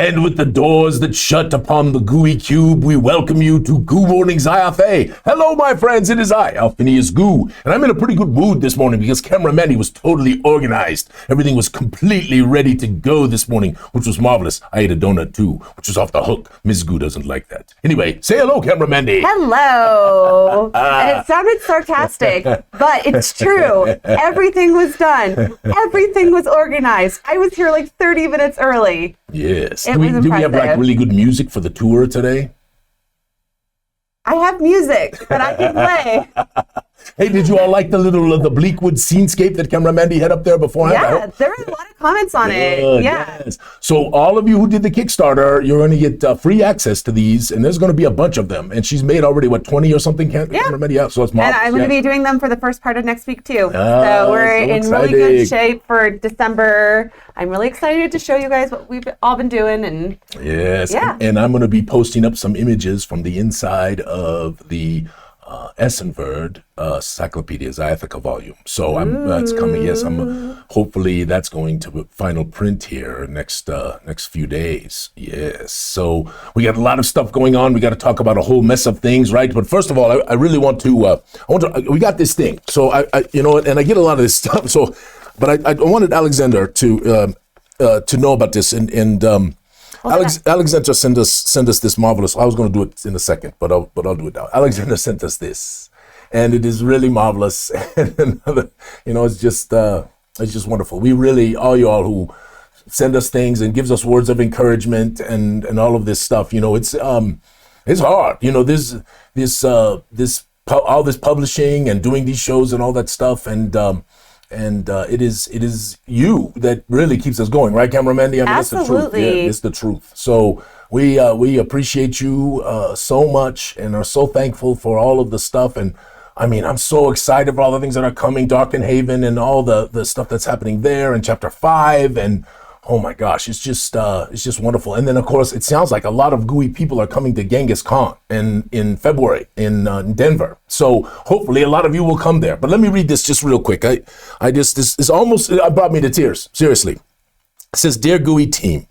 And with the doors that shut upon the Gooey Cube, we welcome you to Goo Morning Zyathé. Hello, my friends, it is I, Alphinius Goo, and I'm in a pretty good mood this morning because cameraman was totally organized. Everything was completely ready to go this morning, which was marvelous. I ate a donut too, which was off the hook. Ms. Goo doesn't like that. Anyway, say hello, cameraman. Hello. And it sounded sarcastic, but it's true. Everything was done. Everything was organized. I was here like 30 minutes early. Yes. Do we have like really good music for the tour today? I have music that I can play. Hey, did you all like the Bleakwood scenescape that cameraman had up there beforehand? Yeah, there were a lot of comments on it. Yeah. Yes. So all of you who did the Kickstarter, you're going to get free access to these, and there's going to be a bunch of them. And she's made already, 20 or something? Cameraman? Yeah, so it's marvelous. And I'm going to be doing them for the first part of next week, too. So we're in really good shape for December. I'm really excited to show you guys what we've all been doing. And yes, yeah. And I'm going to be posting up some images from the inside of the Essenverd Cyclopedia Zyathé volume. So that's coming. Yes, hopefully that's going to final print here next few days. Yes. So we got a lot of stuff going on. We got to talk about a whole mess of things, right? But first of all, I really want to. We got this thing. So I and I get a lot of this stuff. So, but I wanted Alexander to know about this and. Alexander sent us this marvelous. I was going to do it in a second, but I'll do it now. Alexander sent us this, and it is really marvelous. And it's just wonderful. We really, all y'all who send us things and gives us words of encouragement and all of this stuff. It's hard. All this publishing and doing these shows and all that stuff and it is you that really keeps us going, right, cameraman? I mean, absolutely. It's the truth. So we appreciate you so much and are so thankful for all of the stuff. And I mean, I'm so excited for all the things that are coming, Darkenhaven and all the stuff that's happening there in Chapter 5 and. Oh my gosh, it's just wonderful. And then of course, it sounds like a lot of gooey people are coming to Genghis Khan in February in Denver. So hopefully a lot of you will come there. But let me read this just real quick. This brought me to tears. Seriously. It says, "Dear Gooey team,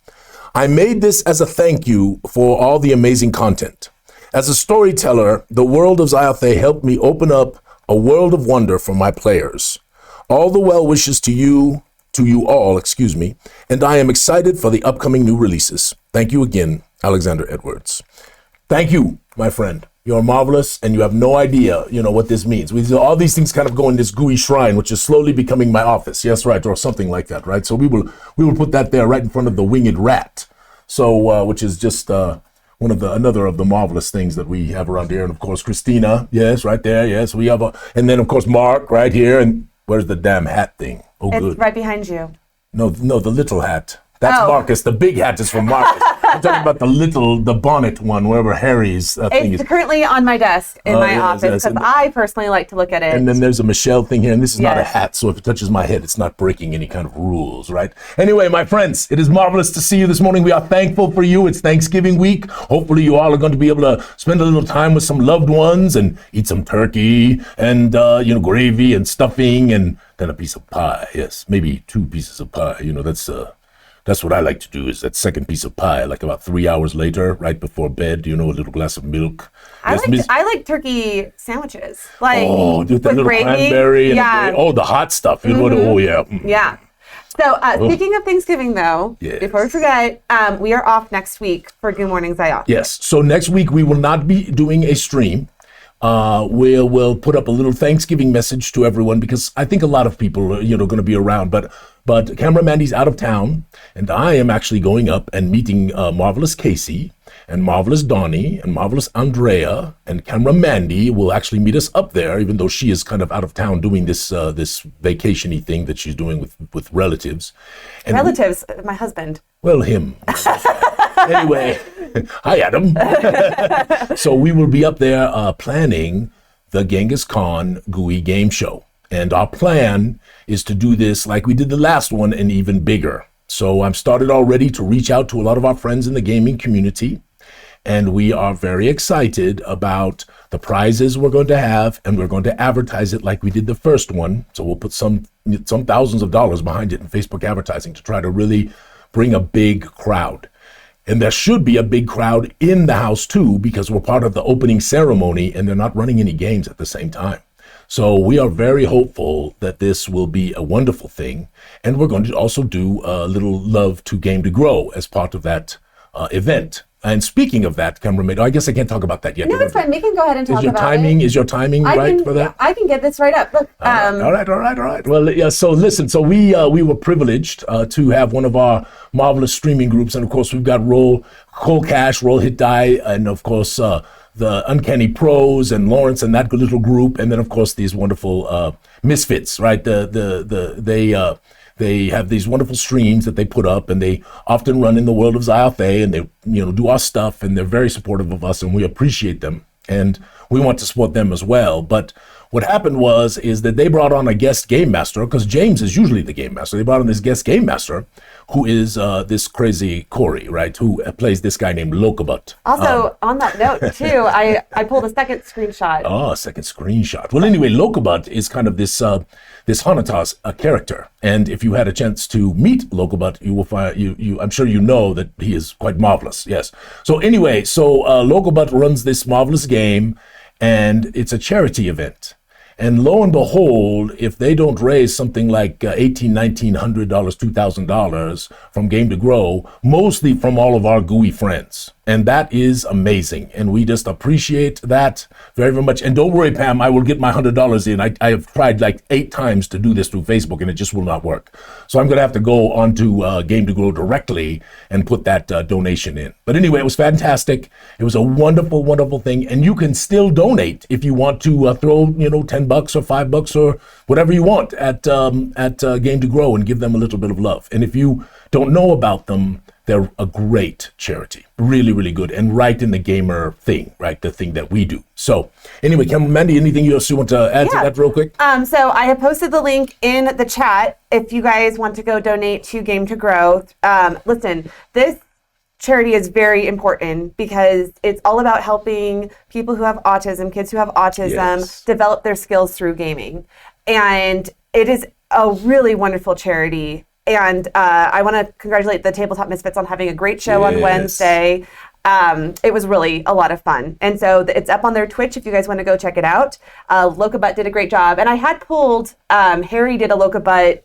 I made this as a thank you for all the amazing content. As a storyteller, the world of Zyathé helped me open up a world of wonder for my players. All the well wishes to you all, and I am excited for the upcoming new releases. Thank you again, Alexander Edwards." Thank you, my friend. You're marvelous, and you have no idea, what this means. All these things kind of go in this gooey shrine, which is slowly becoming my office. Yes, right, or something like that, right? So we will put that there right in front of the winged rat. So, which is just another of the marvelous things that we have around here. And of course, Christina, yes, right there, yes. We have and then of course Mark right here, and where's the damn hat thing? Oh, it's good. right behind you. No, the little hat. That's Marcus. The big hat is from Marcus. I'm talking about the bonnet one, wherever Harry's thing is. It's currently on my desk in my office because I personally like to look at it. And then there's a Michelle thing here, and this is not a hat, so if it touches my head, it's not breaking any kind of rules, right? Anyway, my friends, it is marvelous to see you this morning. We are thankful for you. It's Thanksgiving week. Hopefully you all are going to be able to spend a little time with some loved ones and eat some turkey and, gravy and stuffing and then a piece of pie. Yes, maybe 2 pieces of pie. That's what I like to do, is that second piece of pie, like about 3 hours later, right before bed, a little glass of milk. I like turkey sandwiches. With the little gravy. Cranberry and the hot stuff. Mm-hmm. Yeah. So speaking of Thanksgiving, though, before we forget, we are off next week for Goo Morning Zyathé. Yes. So next week we will not be doing a stream. We'll put up a little Thanksgiving message to everyone because I think a lot of people are, going to be around. But Camera Mandy's out of town, and I am actually going up and meeting Marvelous Casey and Marvelous Donnie and Marvelous Andrea, and Camera Mandy will actually meet us up there, even though she is kind of out of town doing this vacation-y thing that she's doing with relatives. And my husband. Well, him. Anyway, hi, Adam. So we will be up there planning the Genghis Khan Gooey game show. And our plan is to do this like we did the last one and even bigger. So I'm started already to reach out to a lot of our friends in the gaming community. And we are very excited about the prizes we're going to have, and we're going to advertise it like we did the first one. So we'll put some thousands of dollars behind it in Facebook advertising to try to really bring a big crowd. And there should be a big crowd in the house too, because we're part of the opening ceremony and they're not running any games at the same time. So we are very hopeful that this will be a wonderful thing. And we're going to also do a little love to Game to Grow as part of that event. And speaking of that, cameraman, I guess I can't talk about that yet. No, it's fine. We can go ahead and talk about it. Is your timing right for that? I can get this right up. Look. All right. Well, yeah. So listen. So we were privileged to have one of our marvelous streaming groups, and of course we've got Cole Cash, Roll Hit Die, and of course the Uncanny Pros and Lawrence and that good little group, and then of course these wonderful misfits, right? They have these wonderful streams that they put up, and they often run in the world of Zyathé, and they do our stuff, and they're very supportive of us, and we appreciate them, and we want to support them as well. But what happened is that they brought on a guest game master, because James is usually the game master. They brought on this guest game master, who is this crazy Corey, right, who plays this guy named Lokabut. Also, on that note, too, I pulled a second screenshot. Oh, a second screenshot. Well, anyway, Lokabut is kind of this Hanatas character. And if you had a chance to meet Lokabut, you will find, I'm sure you know that he is quite marvelous, yes. So anyway, Lokabut runs this marvelous game, and it's a charity event. And lo and behold, if they don't raise something like $1,800, $1,900, $2,000 from Game to Grow, mostly from all of our Gooey friends. And that is amazing. And we just appreciate that very, very much. And don't worry, Pam, I will get my $100 in. I have tried like 8 times to do this through Facebook, and it just will not work. So I'm going to have to go onto Game to Grow directly and put that donation in. But anyway, it was fantastic. It was a wonderful, wonderful thing. And you can still donate if you want to throw, $10 or $5 or whatever you want at Game to Grow and give them a little bit of love. And if you don't know about them, they're a great charity, really, really good, and right in the gamer thing, right, the thing that we do. So anyway, Mandy, anything else you want to add to that real quick? So I have posted the link in the chat if you guys want to go donate to Game to Grow. Listen, this charity is very important because it's all about helping people who have autism, kids who have autism, develop their skills through gaming. And it is a really wonderful charity. And I want to congratulate the Tabletop Misfits on having a great show on Wednesday. It was really a lot of fun. And so it's up on their Twitch if you guys want to go check it out. Lokabut did a great job. And I had pulled, Harry did a Lokabut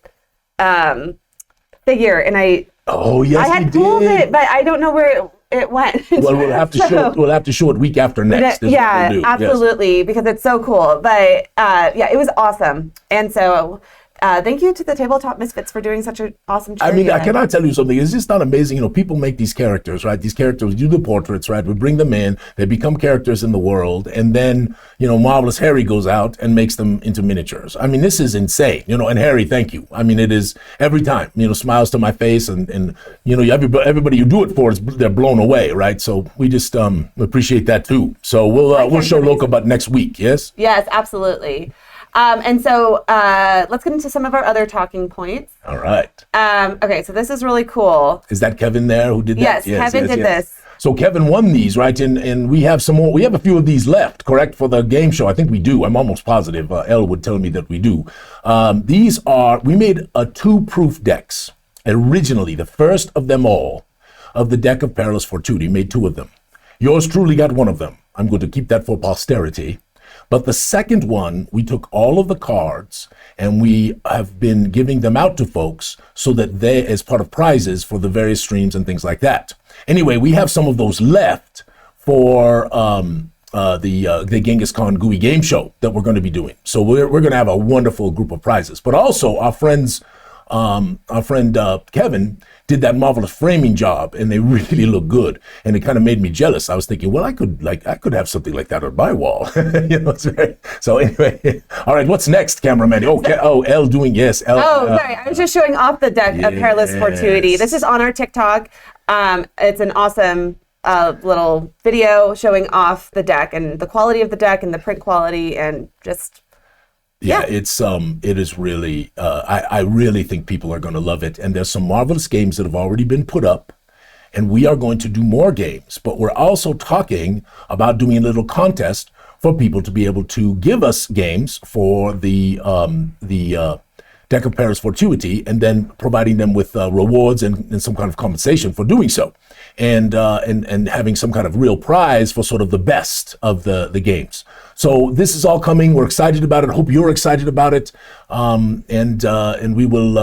figure. And I had pulled it, but I don't know where it went. Well, we'll have to show it week after next. Yeah, absolutely, because it's so cool. But it was awesome. And so thank you to the Tabletop Misfits for doing such an awesome charity. I cannot tell you something. It's just not amazing. People make these characters, right? These characters do the portraits, right? We bring them in. They become characters in the world. And then, Marvelous Harry goes out and makes them into miniatures. This is insane. And Harry, thank you. It is every time, smiles to my face. And everybody you do it for, they're blown away, right? So we just appreciate that too. So we'll show Lokabut next week, yes? Yes, absolutely. And so let's get into some of our other talking points. All right. Okay, so this is really cool. Is that Kevin there who did that? Yes, Kevin did this. So Kevin won these, right? And we have some more. We have a few of these left, correct, for the game show. I think we do. I'm almost positive. Elle would tell me that we do. We made 2 proof decks. Originally, the first of them all, of the deck of Perilous Fortuity, made 2 of them. Yours truly got 1 of them. I'm going to keep that for posterity. But the second one, we took all of the cards and we have been giving them out to folks so that they, as part of prizes for the various streams and things like that. Anyway, we have some of those left for the Genghis Khan Gooey game show that we're going to be doing. So we're going to have a wonderful group of prizes. But also our friend Kevin did that marvelous framing job, and they really look good. And it kind of made me jealous. I was thinking, well, I could have something like that on my wall. So anyway, all right. What's next, cameraman? Elle doing yes. Elle, sorry, I was just showing off the deck of Perilous Fortuity. This is on our TikTok. It's an awesome little video showing off the deck and the quality of the deck and the print quality and just. Yeah, it is really, I really think people are going to love it. And there's some marvelous games that have already been put up, and we are going to do more games. But we're also talking about doing a little contest for people to be able to give us games for the deck of Paris Fortuity, and then providing them with rewards and some kind of compensation for doing so, and having some kind of real prize for sort of the best of the games. So this is all coming. We're excited about it. Hope you're excited about it, and we will.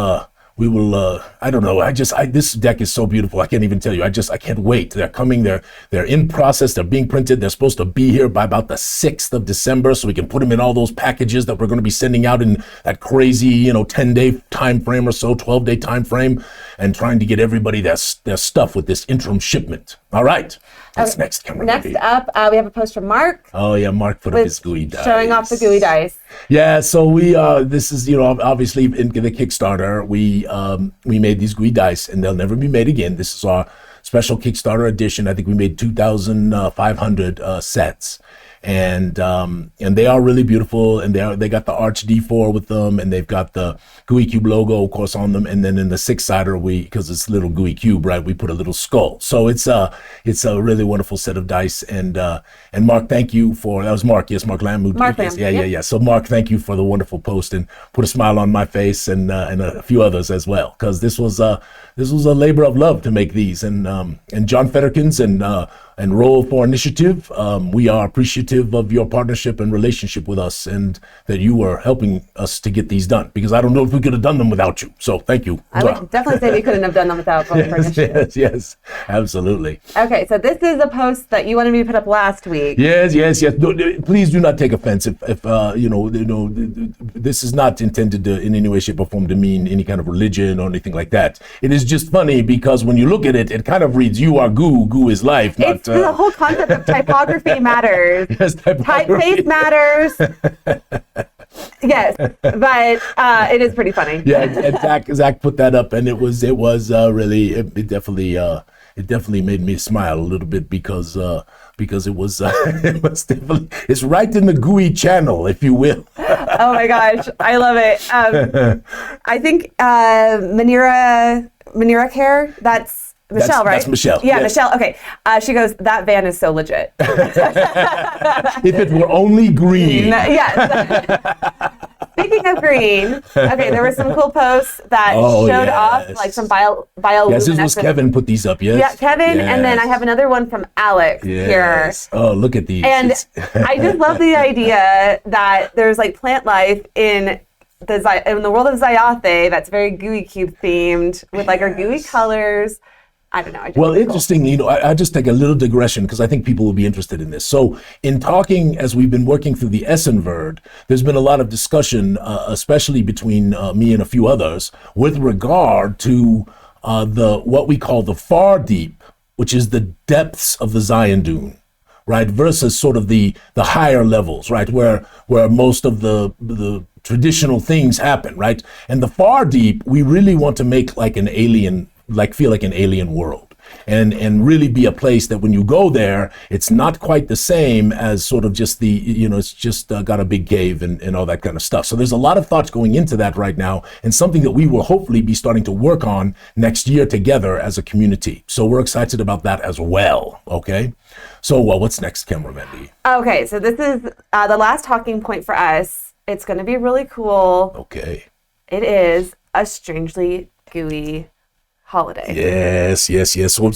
I don't know. This deck is so beautiful. I can't even tell you. I can't wait. They're coming. They're in process. They're being printed. They're supposed to be here by about the 6th of December, so we can put them in all those packages that we're going to be sending out in that crazy, 10-day time frame or so, 12-day time frame, and trying to get everybody their stuff with this interim shipment. All right. What's next, Cameron? Next up, we have a post from Mark. Oh yeah, Mark put up his gooey dice. Showing off the gooey dice. Yeah, so we this is obviously in the Kickstarter we made these gooey dice, and they'll never be made again. This is our special Kickstarter edition. I think we made 2,500 sets. And they are really beautiful, and they got the Arch D4 with them, and they've got the Gooey Cube logo, of course, on them. And then in the 6-sider, because it's little Gooey Cube, right, we put a little skull. So it's a really wonderful set of dice. And Mark, thank you for that was Mark, yes, Mark Lamb. Mark Lamb, yeah. So Mark, thank you for the wonderful post, and put a smile on my face, and a few others as well, because this was a labor of love to make these. And John Fedderkins and Roll for Initiative, we are appreciative of your partnership and relationship with us, and that you were helping us to get these done, because I don't know if we could have done them without you. So thank you. I would definitely say we couldn't have done them without Roll for Initiative. Yes, absolutely. Okay, so this is a post that you wanted me to put up last week. Yes. No, please do not take offense if this is not intended to, in any way, shape, or form, to mean any kind of religion or anything like that. It is just funny because when you look at it, it kind of reads, "You are Goo, Goo is life." It's the whole concept of typography matters. Yes, typeface matters. Yes, but it is pretty funny. Yeah, and Zach put that up, and it definitely made me smile a little bit, because it was definitely, it's right in the Gooey channel, if you will. Oh my gosh, I love it. I think Manira Care, that's Michelle, right? That's Michelle. Yeah, yes. Michelle. Okay. She goes, that van is so legit. If it were only green. Yes. Speaking of green, okay, there were some cool posts that showed off, like some bio. Yes, this was Kevin put these up, yes? Yeah, Kevin, and then I have another one from Alex here. Oh, look at these. And I just love the idea that there's like plant life in the world of Zyathé that's very Gooey Cube themed, with like our gooey colors. I don't know. Well, interestingly, I just take a little digression, because I think people will be interested in this. So in talking, as we've been working through the Essenverd, there's been a lot of discussion, especially between me and a few others, with regard to what we call the far deep, which is the depths of the Zion Dune, right, versus sort of the higher levels, right, where most of the traditional things happen, right? And the far deep, we really want to make like an alien, feel like an alien world, and really be a place that when you go there, it's not quite the same as sort of just it's just got a big cave and all that kind of stuff. So there's a lot of thoughts going into that right now, and something that we will hopefully be starting to work on next year together as a community. So we're excited about that as well. Okay. So what's next, cameraman D? Okay, so this is the last talking point for us. It's going to be really cool. Okay. It is a strangely gooey holiday. Yes.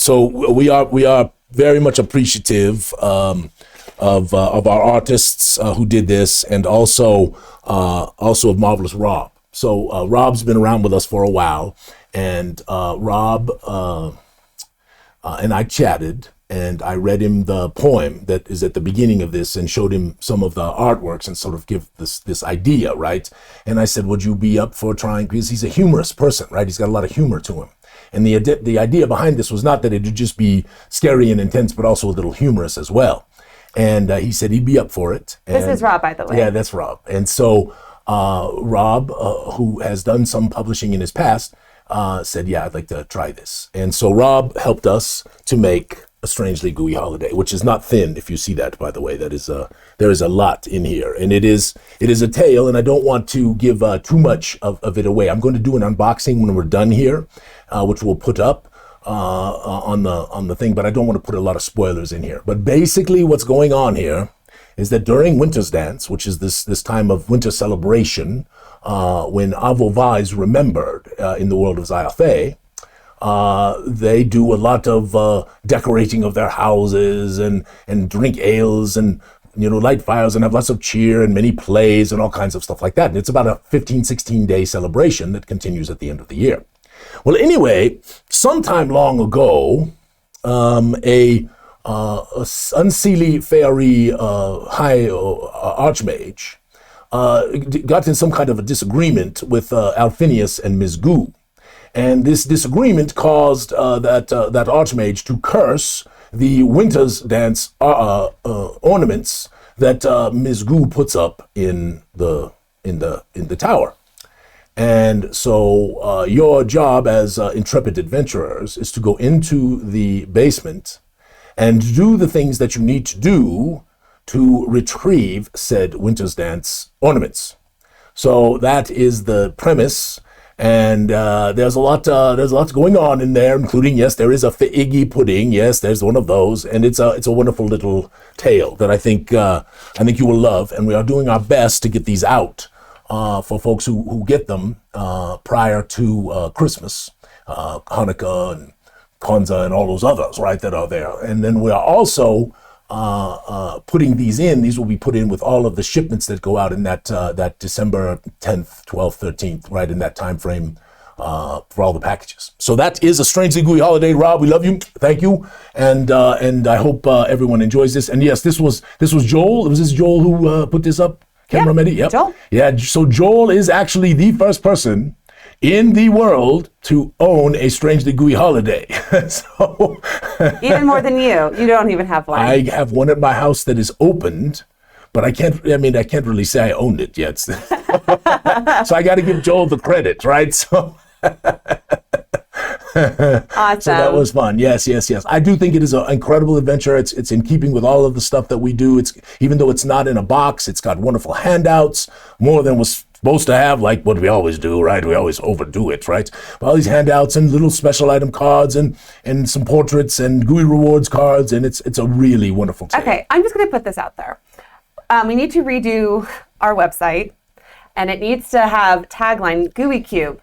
So we are very much appreciative of our artists who did this, and also of Marvelous Rob. So Rob's been around with us for a while, and Rob and I chatted, and I read him the poem that is at the beginning of this, and showed him some of the artworks, and sort of give this idea, right? And I said, would you be up for trying, because he's a humorous person, right? He's got a lot of humor to him. And the idea behind this was not that it would just be scary and intense, but also a little humorous as well. And he said he'd be up for it. And, this is Rob, by the way. Yeah, that's Rob. And so Rob, who has done some publishing in his past, said, yeah, I'd like to try this. And so Rob helped us to make a strangely gooey holiday, which is not thin. If you see that, by the way, there is a lot in here, and it is a tale, and I don't want to give too much of it away. I'm going to do an unboxing when we're done here, which we'll put up on the thing, but I don't want to put a lot of spoilers in here. But basically what's going on here is that during Winter's Dance, which is this time of winter celebration, when Avova is remembered in the world of Zyathé, they do a lot of decorating of their houses and drink ales and light fires and have lots of cheer and many plays and all kinds of stuff like that. And it's about a 15, 16-day celebration that continues at the end of the year. Well, anyway, sometime long ago, a unseelie fairy high archmage got in some kind of a disagreement with Alphinius and Ms. Goo. And this disagreement caused that archmage to curse the Winter's Dance ornaments that Ms. Goo puts up in the tower. And so your job as intrepid adventurers is to go into the basement and do the things that you need to do to retrieve said Winter's Dance ornaments. So that is the premise. And there's a lot going on in there, including, yes, there is a figgy pudding. Yes, there's one of those, and it's a wonderful little tale that I think you will love. And we are doing our best to get these out for folks who get them prior to Christmas, Hanukkah, and Kwanzaa, and all those others, right, that are there. And then we are also putting these in. These will be put in with all of the shipments that go out in that December 10th, 12th, 13th, right, in that time frame for all the packages. So that is a strangely gooey holiday. Rob, we love you. Thank you, and I hope everyone enjoys this. And yes, this was Joel. Was this Joel who put this up? Camera Medi? Yep. Joel. Yeah. So Joel is actually the first person in the world to own a strangely gooey holiday. So even more than you. You don't even have one. I have one at my house that is opened, but I can't really say I owned it yet. So I got to give Joel the credit, right? So awesome. So that was fun. Yes. I do think it is an incredible adventure. It's in keeping with all of the stuff that we do. It's, even though it's not in a box, it's got wonderful handouts, more than was supposed to have, like what we always do, right? We always overdo it, right? All these handouts and little special item cards and some portraits and Gooey Rewards cards, and it's a really wonderful tale. Okay, I'm just going to put this out there. We need to redo our website, and it needs to have tagline Gooey Cube.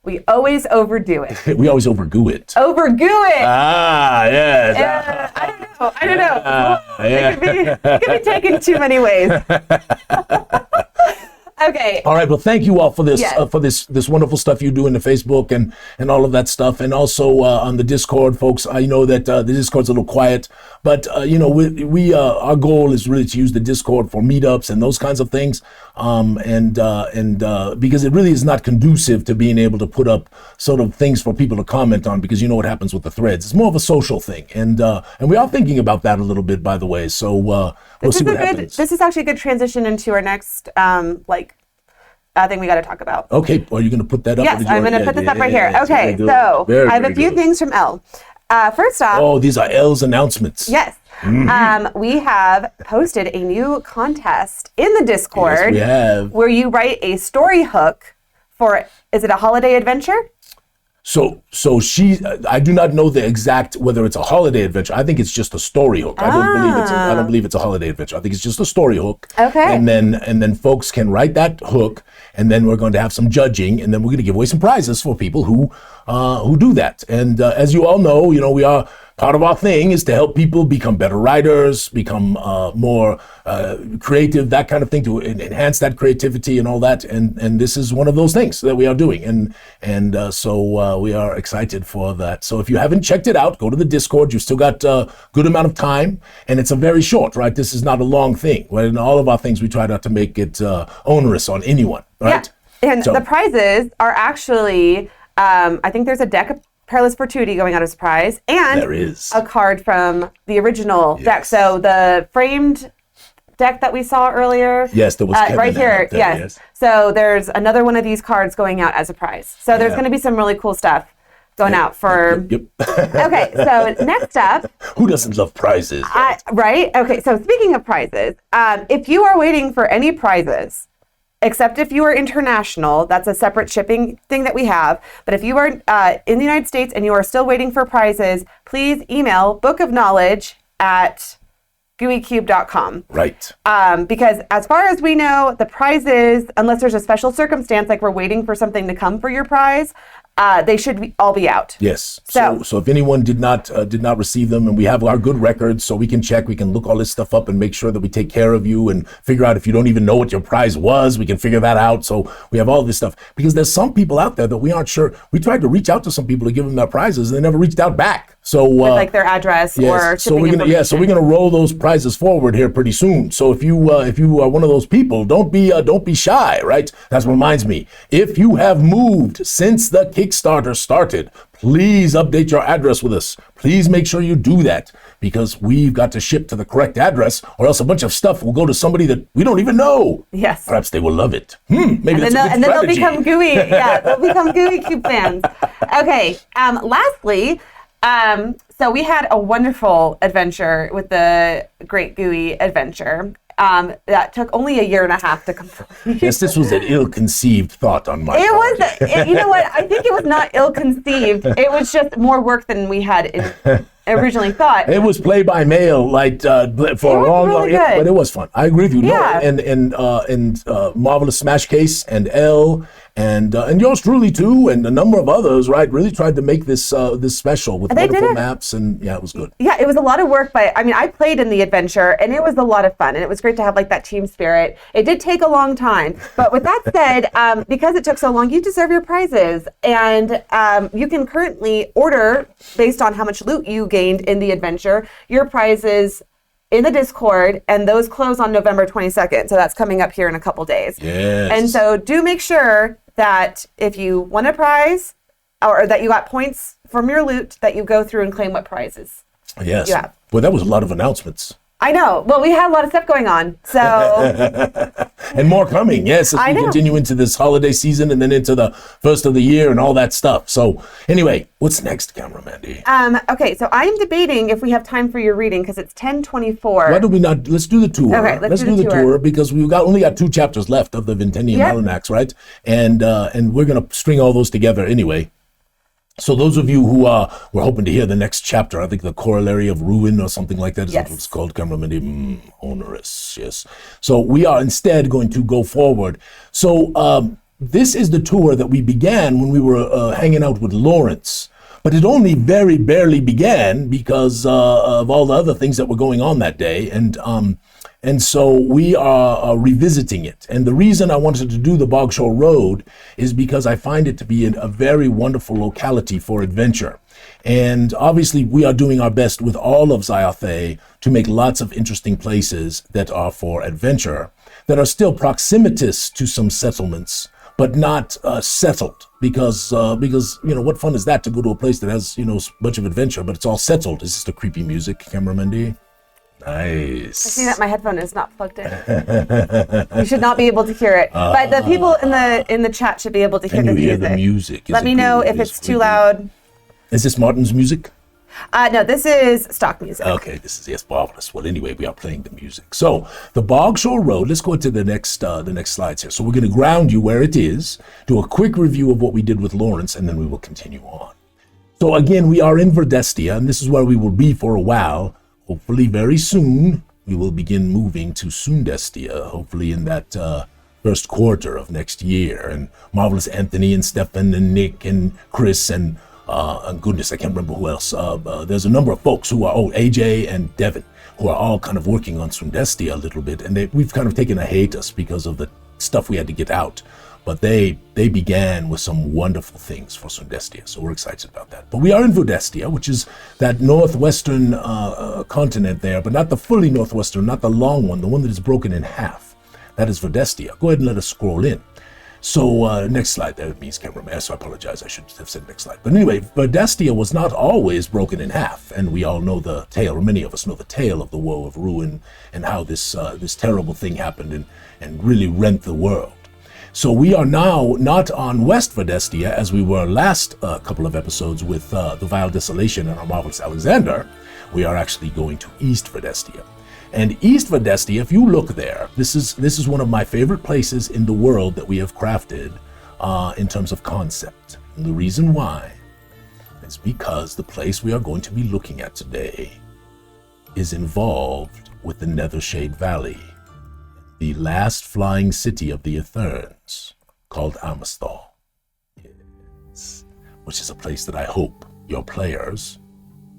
We always overdo it. We always overgoo it. Overgoo it. Ah, yes. I don't know. It could be taken too many ways. Okay. All right. Well, thank you all for this Yes. for this wonderful stuff you do in the Facebook and all of that stuff, and also on the Discord, folks. I know that the Discord's a little quiet, but we our goal is really to use the Discord for meetups and those kinds of things, and because it really is not conducive to being able to put up sort of things for people to comment on, because you know what happens with the threads. It's more of a social thing, and we are thinking about that a little bit, by the way. So we'll see what happens. This is actually a good transition into our next thing we got to talk about. Okay, are you going to put that up? Yes, I'm going to put this up right here. Okay, so I have a few things from Elle. First off. Oh, these are Elle's announcements. Yes. We have posted a new contest in the Discord. Yes, we have. Where you write a story hook for, is it a holiday adventure? So I do not know the exact, whether it's a holiday adventure. I think it's just a story hook. I don't believe it's a holiday adventure. I think it's just a story hook. Okay. And then folks can write that hook, and then we're going to have some judging, and then we're going to give away some prizes for people who do that. And as you all know, we are, part of our thing is to help people become better writers, become more creative, that kind of thing, to enhance that creativity and all that. And this is one of those things that we are doing. And so we are excited for that. So if you haven't checked it out, go to the Discord. You've still got a good amount of time. And it's a very short, right? This is not a long thing. Right? In all of our things, we try not to make it onerous on anyone, right? Yeah. And the prizes are actually, I think there's a deck of Perilous Fortuity going out as a prize, and there is a card from the original deck. So the framed deck that we saw earlier. Yes, there was Kevin right here. There, yes. So there's another one of these cards going out as a prize. So there's going to be some really cool stuff going out for. Yep. Okay, so next up. Who doesn't love prizes? Right? Okay, so speaking of prizes, if you are waiting for any prizes, except if you are international, that's a separate shipping thing that we have. But if you are in the United States and you are still waiting for prizes, please email bookofknowledge at gooeycube.com. Right. Because as far as we know, the prizes, unless there's a special circumstance, like we're waiting for something to come for your prize, they should all be out. Yes. So if anyone did not receive them, and we have our good records, so we can check, we can look all this stuff up and make sure that we take care of you and figure out if you don't even know what your prize was, we can figure that out. So we have all this stuff because there's some people out there that we aren't sure. We tried to reach out to some people to give them their prizes, and they never reached out back. So with like their address or shipping information. So we're gonna roll those prizes forward here pretty soon. So if you are one of those people, don't be shy, right? That reminds me. If you have moved since the Kickstarter started, please update your address with us. Please make sure you do that because we've got to ship to the correct address, or else a bunch of stuff will go to somebody that we don't even know. Yes. Perhaps they will love it. Maybe that's a good strategy. And then they'll become Gooey. Yeah, they'll become Gooey Cube fans. Okay. Lastly. So we had a wonderful adventure with the Great Gooey Adventure. That took only a year and a half to complete. Yes, this was an ill-conceived thought on my part. You know what? I think it was not ill-conceived. It was just more work than we had originally thought. It was play by mail, like for a long, but it was fun. I agree with you. Yeah. No, and Marvelous Smash Case and L and yours truly too, and a number of others, right? Really tried to make this special with wonderful maps, and yeah, it was good. Yeah, it was a lot of work, but I mean, I played in the adventure, and it was a lot of fun, and it was great to have like that team spirit. It did take a long time, but with that said, because it took so long, you deserve your prizes, and you can currently order based on how much loot you gained in the adventure, your prizes in the Discord, and those close on November 22nd. So that's coming up here in a couple days. Yes. And so do make sure that if you won a prize or that you got points from your loot, that you go through and claim what prizes. Yes. you have. Well, that was a lot of announcements. I know. Well, we had a lot of stuff going on. So and more coming, yes, as we continue into this holiday season and then into the first of the year and all that stuff. So anyway, what's next, Camera Mandy? Okay, so I'm debating if we have time for your reading because it's 10:24. Why do we not? Let's do the tour. Okay, let's do the tour because we've only got 2 chapters left of the Vanzentean Almanacs, right? And we're gonna string all those together anyway. So those of you who were hoping to hear the next chapter, I think the Corollary of Ruin or something like that is what it's called, Cameraman. Onerous, yes. So we are instead going to go forward. So this is the tour that we began when we were hanging out with Lawrence. But it only very barely began because of all the other things that were going on that day. And so we are revisiting it. And the reason I wanted to do the Bogshore Road is because I find it to be a very wonderful locality for adventure. And obviously we are doing our best with all of Zyathé to make lots of interesting places that are for adventure, that are still proximitous to some settlements, but not settled. Because what fun is that to go to a place that has, a bunch of adventure, but it's all settled. Is this the creepy music, Camera Mandy? Nice. I see that my headphone is not plugged in. You should not be able to hear it, but the people in the chat should be able to hear the music. The music? Let me know if it's too loud. Is this Martin's music? No, this is stock music. Okay, this is marvelous. Well, anyway, we are playing the music. So the Bogshore Road. Let's go to the next slides here. So we're going to ground you where it is, do a quick review of what we did with Lawrence, and then we will continue on. So again, we are in Verdestia, and this is where we will be for a while. Hopefully very soon, we will begin moving to Sundestia, hopefully in that first quarter of next year. And Marvelous Anthony and Stefan and Nick and Chris and goodness, I can't remember who else. There's a number of folks who are, AJ and Devin, who are all kind of working on Sundestia a little bit. And we've kind of taken a hiatus because of the stuff we had to get out. But they began with some wonderful things for Sundestia, so we're excited about that. But we are in Verdestia, which is that northwestern continent there, but not the fully northwestern, not the long one, the one that is broken in half. That is Verdestia. Go ahead and let us scroll in. So next slide, that means cameraman, so I apologize, I should have said next slide. But anyway, Verdestia was not always broken in half, and we all know the tale, or many of us know the tale of the Woe of Ruin and how this terrible thing happened and really rent the world. So we are now not on West Verdestia as we were last couple of episodes with the Vile Desolation and our Marvelous Alexander. We are actually going to East Verdestia. And East Verdestia, if you look there, this is one of my favorite places in the world that we have crafted in terms of concept. And the reason why is because the place we are going to be looking at today is involved with the Nethershade Valley, the last flying city of the Eterns, called Amosthal. Yes. Which is a place that I hope your players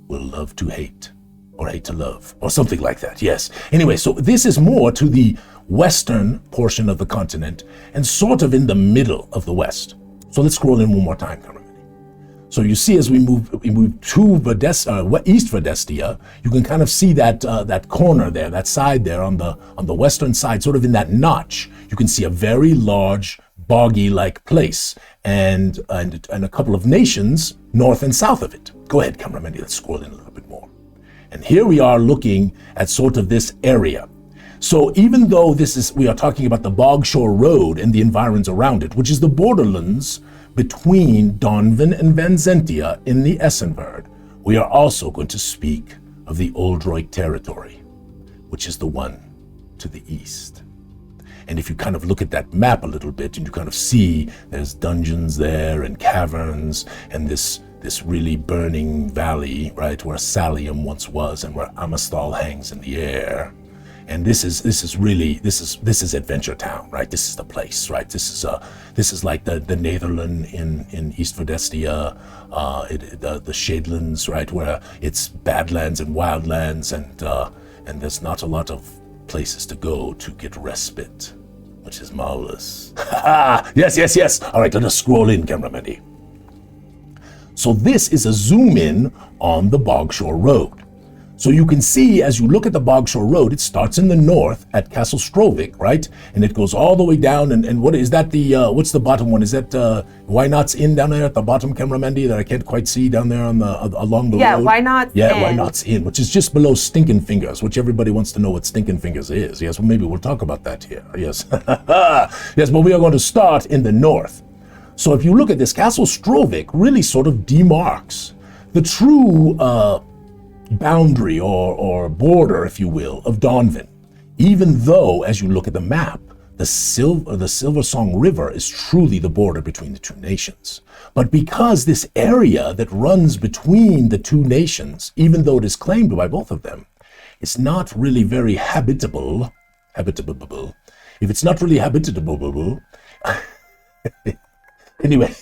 will love to hate, or hate to love, or something like that, yes. Anyway, so this is more to the western portion of the continent, and sort of in the middle of the west. So let's scroll in one more time, Cameron. So you see, as we move to East Vedestia, you can kind of see that corner there, that side there on the western side, sort of in that notch. You can see a very large, boggy-like place, and a couple of nations north and south of it. Go ahead, cameraman. Let's scroll in a little bit more. And here we are looking at sort of this area. So even though we are talking about the Bogshore Road and the environs around it, which is the borderlands between Dawnvin and Vanzentean in the Essenberg, we are also going to speak of the Oldroyd territory, which is the one to the east. And if you kind of look at that map a little bit, and you kind of see there's dungeons there and caverns and this really burning valley, right, where Salium once was and where Amosthal hangs in the air. And this is Adventure Town, right? This is the place, right? This is like the Netherland in East Vedestia, the Shadelands, right, where it's Badlands and Wildlands, and there's not a lot of places to go to get respite, which is marvelous. Yes. All right, let us scroll in, cameraman. So this is a zoom in on the Bogshore Road. So you can see, as you look at the Bogshore Road, it starts in the north at Castle Strovik, right? And it goes all the way down, and what is that, what's the bottom one? Is that Why Not's Inn down there at the bottom, cameraman, that I can't quite see down there along the road? Yeah, Why Not's Inn. Yeah, Why Not's Inn, which is just below Stinkin' Fingers, which everybody wants to know what Stinkin' Fingers is. Yes, well, maybe we'll talk about that here. Yes. Yes, but we are going to start in the north. So if you look at this, Castle Strovik really sort of demarks the true boundary or border, if you will, of Dawnvin. Even though, as you look at the map, the Silver Song River is truly the border between the two nations. But because this area that runs between the two nations, even though it is claimed by both of them, is not really very habitable. If it's not really habitable, anyway,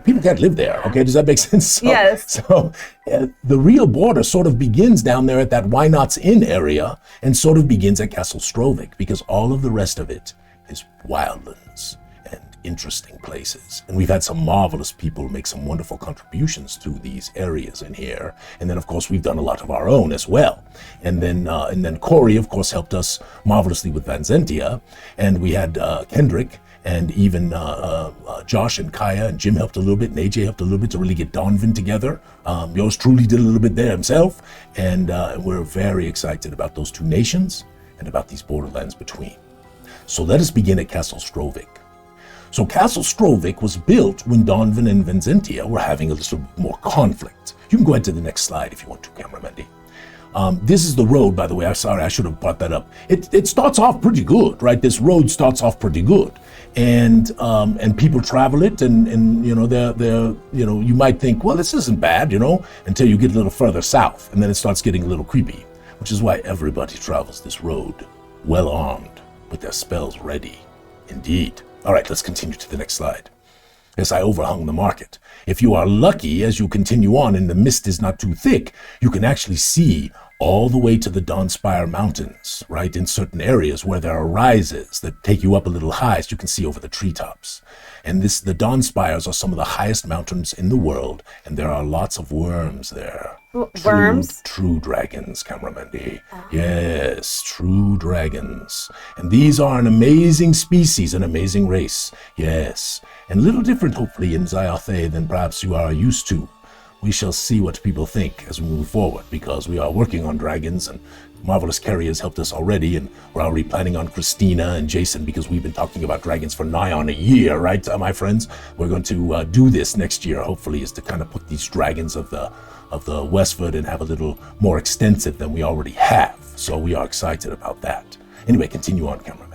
people can't live there, okay? Does that make sense? So, yes. So the real border sort of begins down there at that Why Not's Inn area and sort of begins at Castle Strovik, because all of the rest of it is wildlands and interesting places. And we've had some marvelous people make some wonderful contributions to these areas in here. And then, of course, we've done a lot of our own as well. And then Corey, of course, helped us marvelously with Vanzentean. And we had Kendrick, and even Josh and Kaya and Jim helped a little bit, and AJ helped a little bit to really get Dawnvin together. Yours truly did a little bit there himself, and we're very excited about those two nations and about these borderlands between. So let us begin at Castle Strovik. So Castle Strovik was built when Dawnvin and Vanzentean were having a little more conflict. You can go ahead to the next slide if you want to, cameraman. This is the road, by the way. I'm sorry, I should have brought that up. It starts off pretty good, right? This road starts off pretty good, and people travel it, and you know they're you might think, well, this isn't bad, until you get a little further south, and then it starts getting a little creepy, which is why everybody travels this road, well armed, with their spells ready. Indeed. All right, let's continue to the next slide. Yes, I overhung the market. If you are lucky, as you continue on and the mist is not too thick, you can actually see all the way to the Spire Mountains, right? In certain areas where there are rises that take you up a little high, as you can see over the treetops. And the Spires are some of the highest mountains in the world, and there are lots of worms there. Worms? True dragons, cameraman. Yes, true dragons. And these are an amazing species, an amazing race. Yes. And a little different, hopefully, in Zyathé than perhaps you are used to. We shall see what people think as we move forward, because we are working on dragons, and Marvelous Carrie has helped us already, and we're already planning on Christina and Jason, because we've been talking about dragons for nigh on a year, right, my friends? We're going to do this next year, hopefully, is to kind of put these dragons of the Westford and have a little more extensive than we already have. So we are excited about that. Anyway, continue on, cameraman.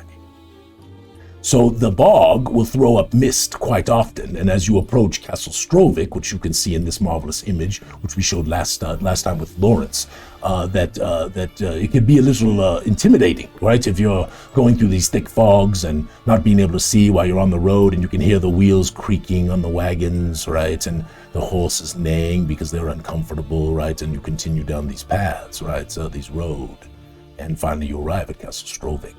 So the bog will throw up mist quite often, and as you approach Castle Strovik, which you can see in this marvelous image, which we showed last time with Lawrence, that it can be a little intimidating, right? If you're going through these thick fogs and not being able to see while you're on the road, and you can hear the wheels creaking on the wagons, right? And the horses neighing because they're uncomfortable, right? And you continue down these paths, right? So these road, and finally you arrive at Castle Strovik.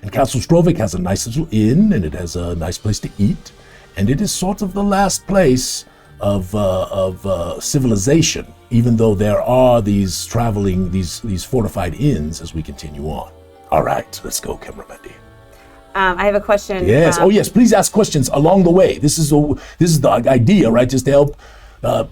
And Castle Strovik has a nice little inn, and it has a nice place to eat, and it is sort of the last place of civilization, even though there are these fortified inns as we continue on. All right, let's go, Cameramandy. I have a question. Yes. Yes. Please ask questions along the way. This is the idea, right? Just to help.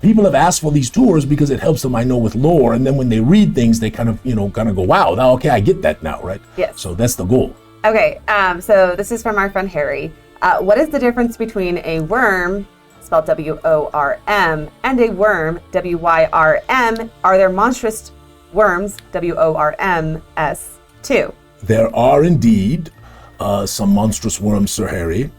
People have asked for these tours because it helps them, I know, with lore, and then when they read things, they kind of go, wow, okay, I get that now, right? Yes. So that's the goal. Okay. So this is from our friend Harry. What is the difference between a worm, spelled W-O-R-M, and a worm, W-Y-R-M? Are there monstrous worms, W-O-R-M-S, too? There are indeed some monstrous worms, Sir Harry.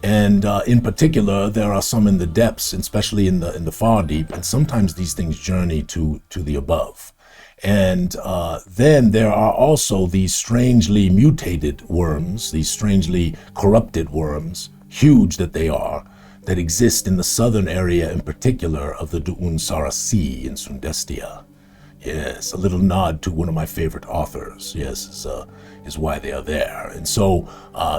And in particular, there are some in the depths, especially in the far deep, and sometimes these things journey to the above. And then there are also these strangely mutated worms, these strangely corrupted worms, huge that they are, that exist in the southern area in particular of the Duunsara Sea in Sundestia. Yes, a little nod to one of my favorite authors, yes, is why they are there. And so,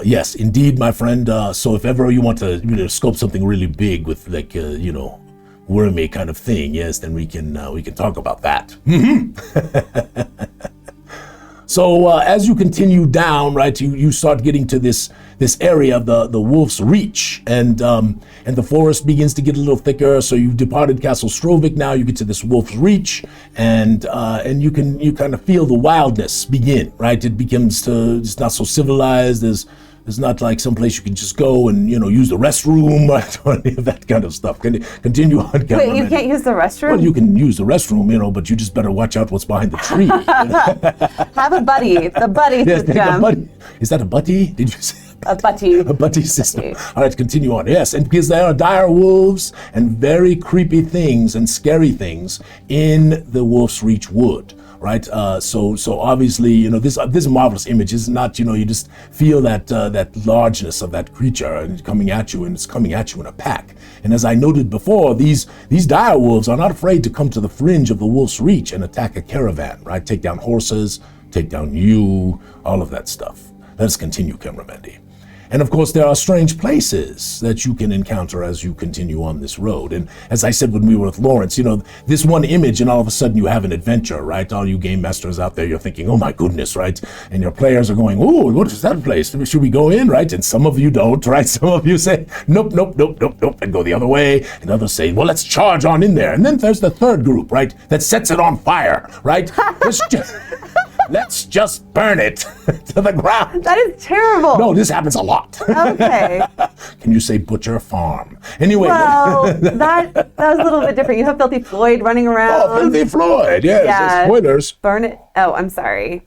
yes, indeed, my friend, so if ever you want to scope something really big with like, wormy kind of thing, yes, then we can talk about that. So as you continue down, right, you start getting to this area of the Wolf's Reach, and the forest begins to get a little thicker. So you've departed Castle Strovik. Now you get to this Wolf's Reach, and you kind of feel the wildness begin, right? It becomes it's not so civilized. There's not like some place you can just go and use the restroom or any of that kind of stuff. Continue on. Wait, you can't use the restroom? Well, you can use the restroom, but you just better watch out what's behind the tree. Have a buddy. The buddy system. Is that a buddy? Did you say? A buddy. A buddy system. All right, continue on. Yes, and because there are dire wolves and very creepy things and scary things in the Wolf's Reach Wood. Right, so obviously, this marvelous image is not, you just feel that largeness of that creature and coming at you, and it's coming at you in a pack. And as I noted before, these dire wolves are not afraid to come to the fringe of the Wolf's Reach and attack a caravan. Right, take down horses, take down you, all of that stuff. Let's continue, Cameramandy. And of course, there are strange places that you can encounter as you continue on this road. And as I said when we were with Lawrence, this one image, and all of a sudden you have an adventure, right? All you game masters out there, you're thinking, oh my goodness, right? And your players are going, oh, what is that place? Should we go in, right? And some of you don't, right? Some of you say, nope, and go the other way. And others say, well, let's charge on in there. And then there's the third group, right? That sets it on fire, right? Let's just burn it to the ground. That is terrible. No, this happens a lot. Okay. Can you say butcher farm? Anyway. Well, that was a little bit different. You have Filthy Floyd running around. Oh, Filthy Floyd, yes. Yeah. Spoilers. Burn it. Oh, I'm sorry.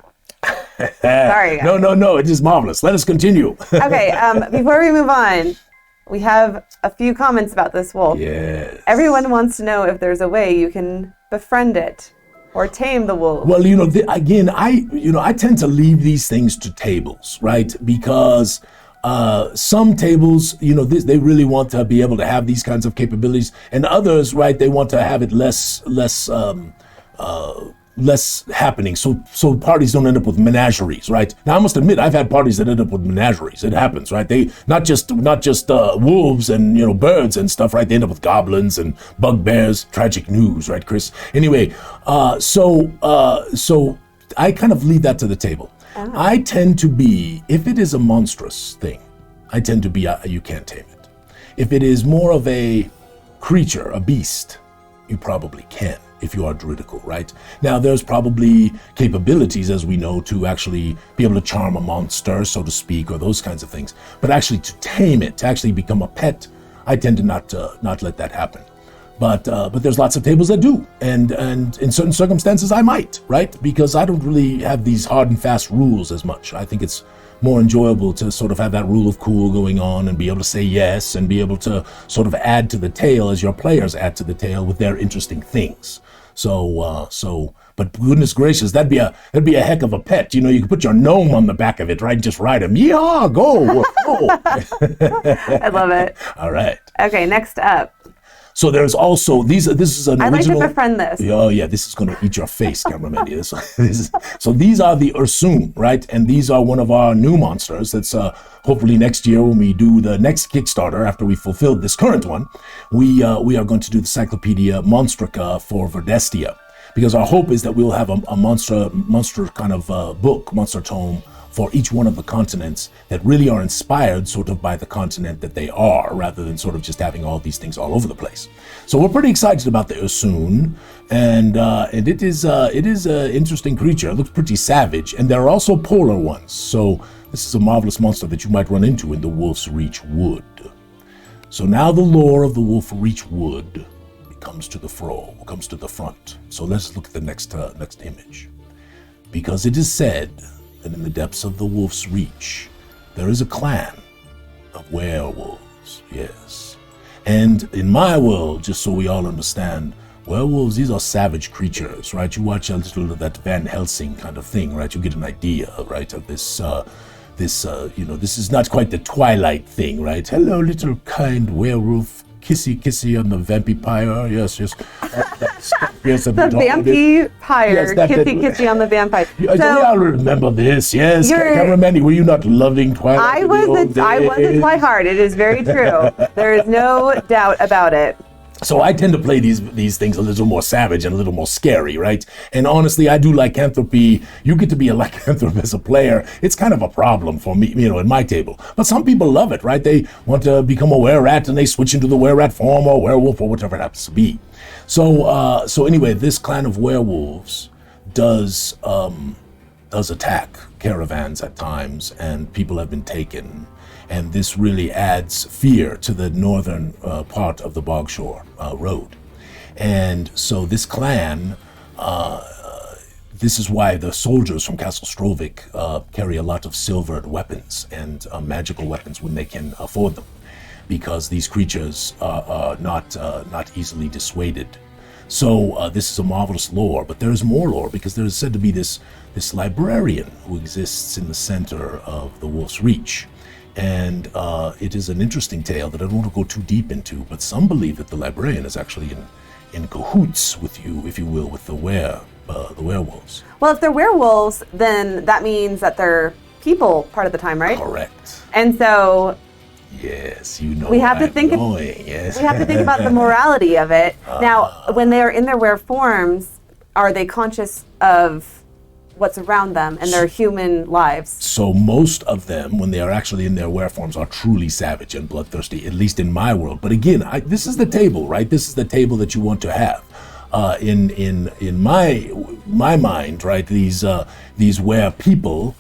Sorry, guys. No, it is marvelous. Let us continue. Okay, before we move on, we have a few comments about this wolf. Yes. Everyone wants to know if there's a way you can befriend it or tame the wolf. Well, again, I tend to leave these things to tables, right? Because some tables, they really want to be able to have these kinds of capabilities, and others, right, they want to have it less happening, so parties don't end up with menageries, right? Now I must admit, I've had parties that end up with menageries. It happens, right? They not just wolves and birds and stuff, right? They end up with goblins and bugbears. Tragic news, right, Chris? Anyway, so I kind of leave that to the table. Oh. I tend to be, if it is a monstrous thing, I tend to be you can't tame it. If it is more of a creature, a beast, you probably can. If you are druidical, right? Now, there's probably capabilities, as we know, to actually be able to charm a monster, so to speak, or those kinds of things. But actually to tame it, to actually become a pet, I tend to not let that happen. But there's lots of tables that do, and in certain circumstances I might, right? Because I don't really have these hard and fast rules as much. I think it's more enjoyable to sort of have that rule of cool going on and be able to say yes and be able to sort of add to the tale as your players add to the tale with their interesting things. But goodness gracious, that'd be a heck of a pet. You know, you could put your gnome on the back of it, right? Just ride him. Yeah, go. I love it. All right. Okay, next up. So there's also this is an I'd original. like to befriend this. Oh yeah, this is going to eat your face, cameraman. So these are the Ursoon, right? And these are one of our new monsters. That's hopefully next year when we do the next Kickstarter after we fulfilled this current one, we are going to do the Cyclopedia Monstrica for Verdestia, because our hope is that we'll have a monster kind of book, monster tome, for each one of the continents that really are inspired sort of by the continent that they are, rather than sort of just having all these things all over the place. So we're pretty excited about the Ursoon, and it is an interesting creature. It looks pretty savage, and there are also polar ones. So this is a marvelous monster that you might run into in the Wolf's Reach Wood. So now the lore of the Wolf Reach Wood comes to the front. So let's look at the next image, because it is said that in the depths of the Wolf's Reach, there is a clan of werewolves, yes. And in my world, just so we all understand, werewolves, these are savage creatures, right? You watch a little of that Van Helsing kind of thing, right? You get an idea, right, of this, this is not quite the Twilight thing, right? Hello, little kind werewolf, kissy on the vampire, yes. Yes, the vampire, kissy on the vampire. Do y'all remember this? Yes, cameraman, were you not loving Twilight? I was at Twilight. It is very true. There is no doubt about it. So I tend to play these things a little more savage and a little more scary, right? And honestly, I do lycanthropy. You get to be a lycanthrope as a player. It's kind of a problem for me, in my table. But some people love it, right? They want to become a were-rat and they switch into the were-rat form or werewolf or whatever it happens to be. So anyway, this clan of werewolves does attack caravans at times, and people have been taken. And this really adds fear to the northern part of the Bogshore Road. And so this clan, this is why the soldiers from Castle Strovik carry a lot of silvered weapons and magical weapons when they can afford them, because these creatures are not easily dissuaded. So this is a marvelous lore, but there is more lore, because there is said to be this librarian who exists in the center of the Wolf's Reach. And it is an interesting tale that I don't want to go too deep into, but some believe that the librarian is actually in cahoots with you, if you will, with the werewolves. Well, if they're werewolves, then that means that they're people part of the time, right? Correct. And so yes, we have to think yes. We have to think about the morality of it. Now, when they are in their were forms, are they conscious of what's around them and their human lives? So most of them, when they are actually in their were forms, are truly savage and bloodthirsty, at least in my world. But again, this is the table, right? This is the table that you want to have. In my mind, right? These were people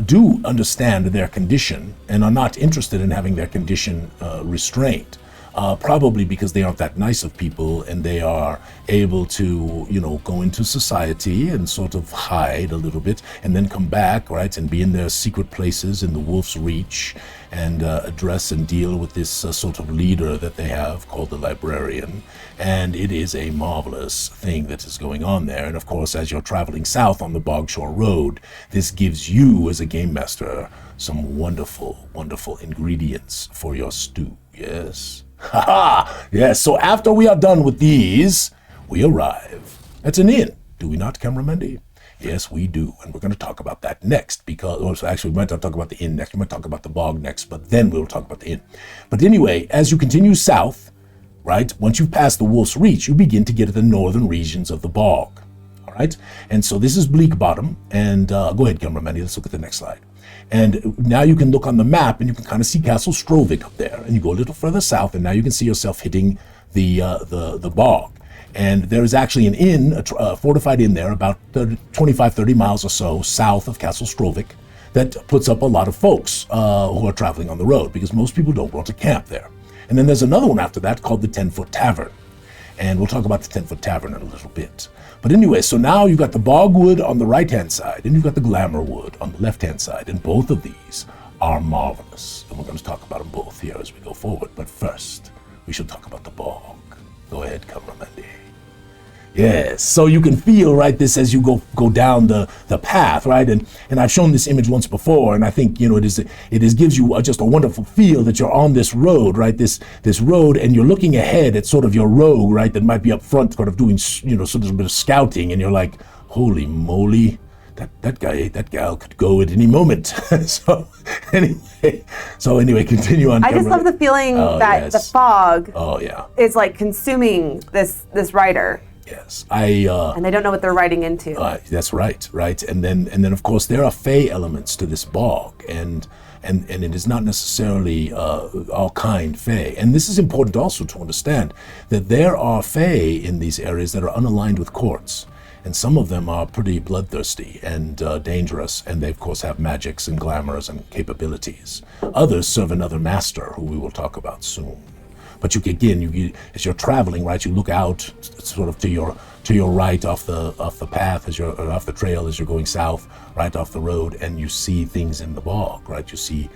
do understand their condition and are not interested in having their condition restrained. Probably because they aren't that nice of people, and they are able to, go into society and sort of hide a little bit and then come back, right, and be in their secret places in the Wolf's Reach and address and deal with this sort of leader that they have called the librarian. And it is a marvelous thing that is going on there. And of course, as you're traveling south on the Bogshore Road, this gives you, as a game master, some wonderful, wonderful ingredients for your stew. Yes. Haha! Yes, so after we are done with these, we arrive at an inn. Do we not, Cameramendi? Yes, we do. And we're going to talk about that next, because actually we might not talk about the inn next, we might talk about the bog next, but then we'll talk about the inn. But anyway, as you continue south, right, once you've passed the Wolf's Reach, you begin to get to the northern regions of the bog. All right? And so this is Bleak Bottom, and go ahead, Cameramendi, let's look at the next slide. And now you can look on the map and you can kind of see Castle Strovik up there. And you go a little further south, and now you can see yourself hitting the bog. And there is actually an inn, a fortified inn there, about 25, 30 miles or so south of Castle Strovik, that puts up a lot of folks who are traveling on the road, because most people don't want to camp there. And then there's another one after that called the 10-Foot Tavern. And we'll talk about the 10-foot tavern in a little bit. But anyway, so now you've got the bogwood on the right-hand side, and you've got the glamour wood on the left-hand side, and both of these are marvelous. And we're going to talk about them both here as we go forward. But first, we should talk about the bog. Go ahead, cameraman. Yes, so you can feel, right, this as you go down the path, right? And I've shown this image once before, and I think, you know, it gives you just a wonderful feel that you're on this road, right? This road, and you're looking ahead at sort of your rogue, right, that might be up front sort of doing, you know, sort of a bit of scouting, and you're like, holy moly, that gal could go at any moment. so anyway, continue on. I just love the feeling that the fog is like consuming this rider. Yes, and they don't know what they're riding into. That's right, and then of course there are fey elements to this bog, and it is not necessarily all kind fey. And this is important also to understand that there are fey in these areas that are unaligned with courts, and some of them are pretty bloodthirsty and dangerous, and they of course have magics and glamours and capabilities. Others serve another master, who we will talk about soon. But you as you're traveling, right, you look out sort of to your right off the path or off the trail as you're going south, right off the road, and you see things in the bog, right? You see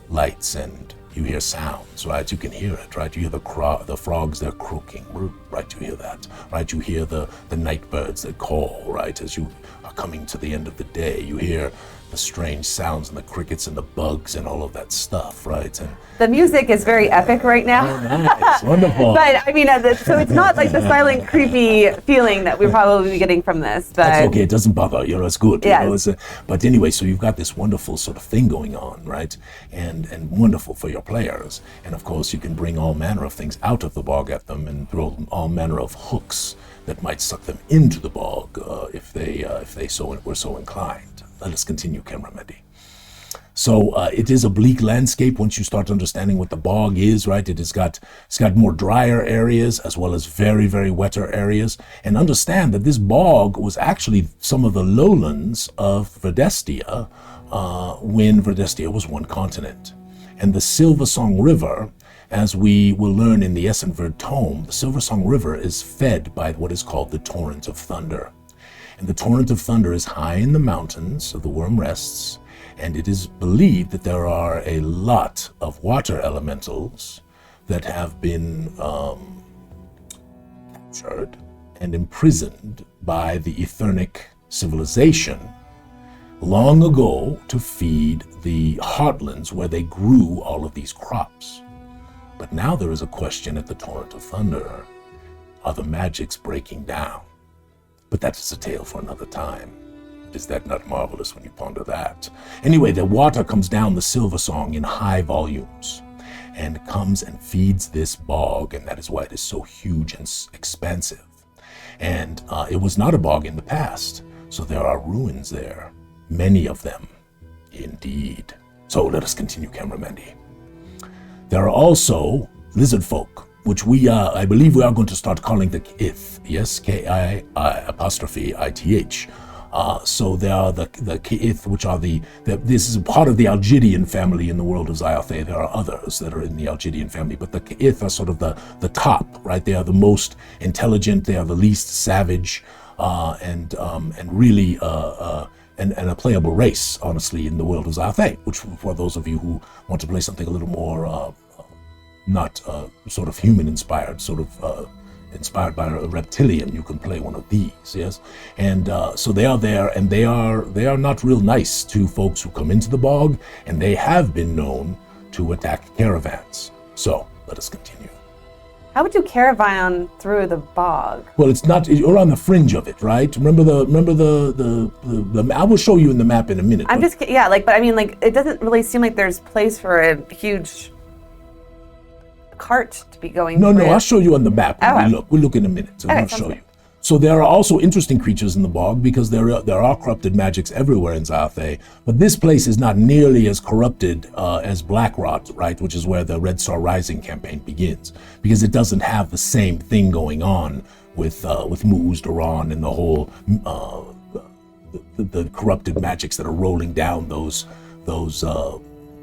lights and you hear sounds, right? You can hear it, right? You hear the frogs, they're croaking, right? You hear that, right? You hear the night birds that call, right? As you are coming to the end of the day, you hear the strange sounds and the crickets and the bugs and all of that stuff, right? And the music is very epic right now. Oh, nice, wonderful. But I mean, so it's not like the silent, creepy feeling that we're probably getting from this. But that's okay. It doesn't bother. You know, it's good. Yeah. You know, but anyway, so you've got this wonderful sort of thing going on, right? And wonderful for your players. And of course, you can bring all manner of things out of the bog at them and throw all manner of hooks that might suck them into the bog if they were so inclined. Let us continue, cameraman. So it is a bleak landscape once you start understanding what the bog is, right? It's got more drier areas as well as very, very wetter areas. And understand that this bog was actually some of the lowlands of Verdestia when Verdestia was one continent. And the Silversong River, as we will learn in the Essenverd tome, the Silversong River is fed by what is called the Torrent of Thunder. And the Torrent of Thunder is high in the mountains of the Worm Rests, and it is believed that there are a lot of water elementals that have been captured and imprisoned by the Eternic civilization long ago to feed the heartlands where they grew all of these crops. But now there is a question at the Torrent of Thunder. Are the magics breaking down? But that is a tale for another time. Is that not marvelous when you ponder that? Anyway, the water comes down the Silversong in high volumes and comes and feeds this bog, and that is why it is so huge and expansive. And it was not a bog in the past, so there are ruins there, many of them, indeed. So let us continue, cameraman. There are also lizard folk, which I believe we are going to start calling the Kith. Yes, K-I apostrophe-I-T-H. So there are the Kith, which are this is part of the Algidian family in the world of Zyathé. There are others that are in the Algidian family, but the Kith are sort of the top, right? They are the most intelligent, they are the least savage, and really and a playable race, honestly, in the world of Zyathé, which for those of you who want to play something a little more not sort of human-inspired, sort of inspired by a reptilian, you can play one of these, yes? And so they are there, and they are not real nice to folks who come into the bog, and they have been known to attack caravans. So let us continue. How would you caravan through the bog? Well, it's not, you're on the fringe of it, right? Remember the I will show you in the map in a minute. But I mean, it doesn't really seem like there's place for a huge cart to be going No, through. I'll show you on the map. Okay. We'll look in a minute, so Okay, I'll show good. you. So there are also interesting creatures in the bog because there are corrupted magics everywhere in Zyathé, but this place is not nearly as corrupted as Blackrot, right, which is where the Red Star Rising campaign begins, because it doesn't have the same thing going on with Mu'uz Daran and the whole the corrupted magics that are rolling down those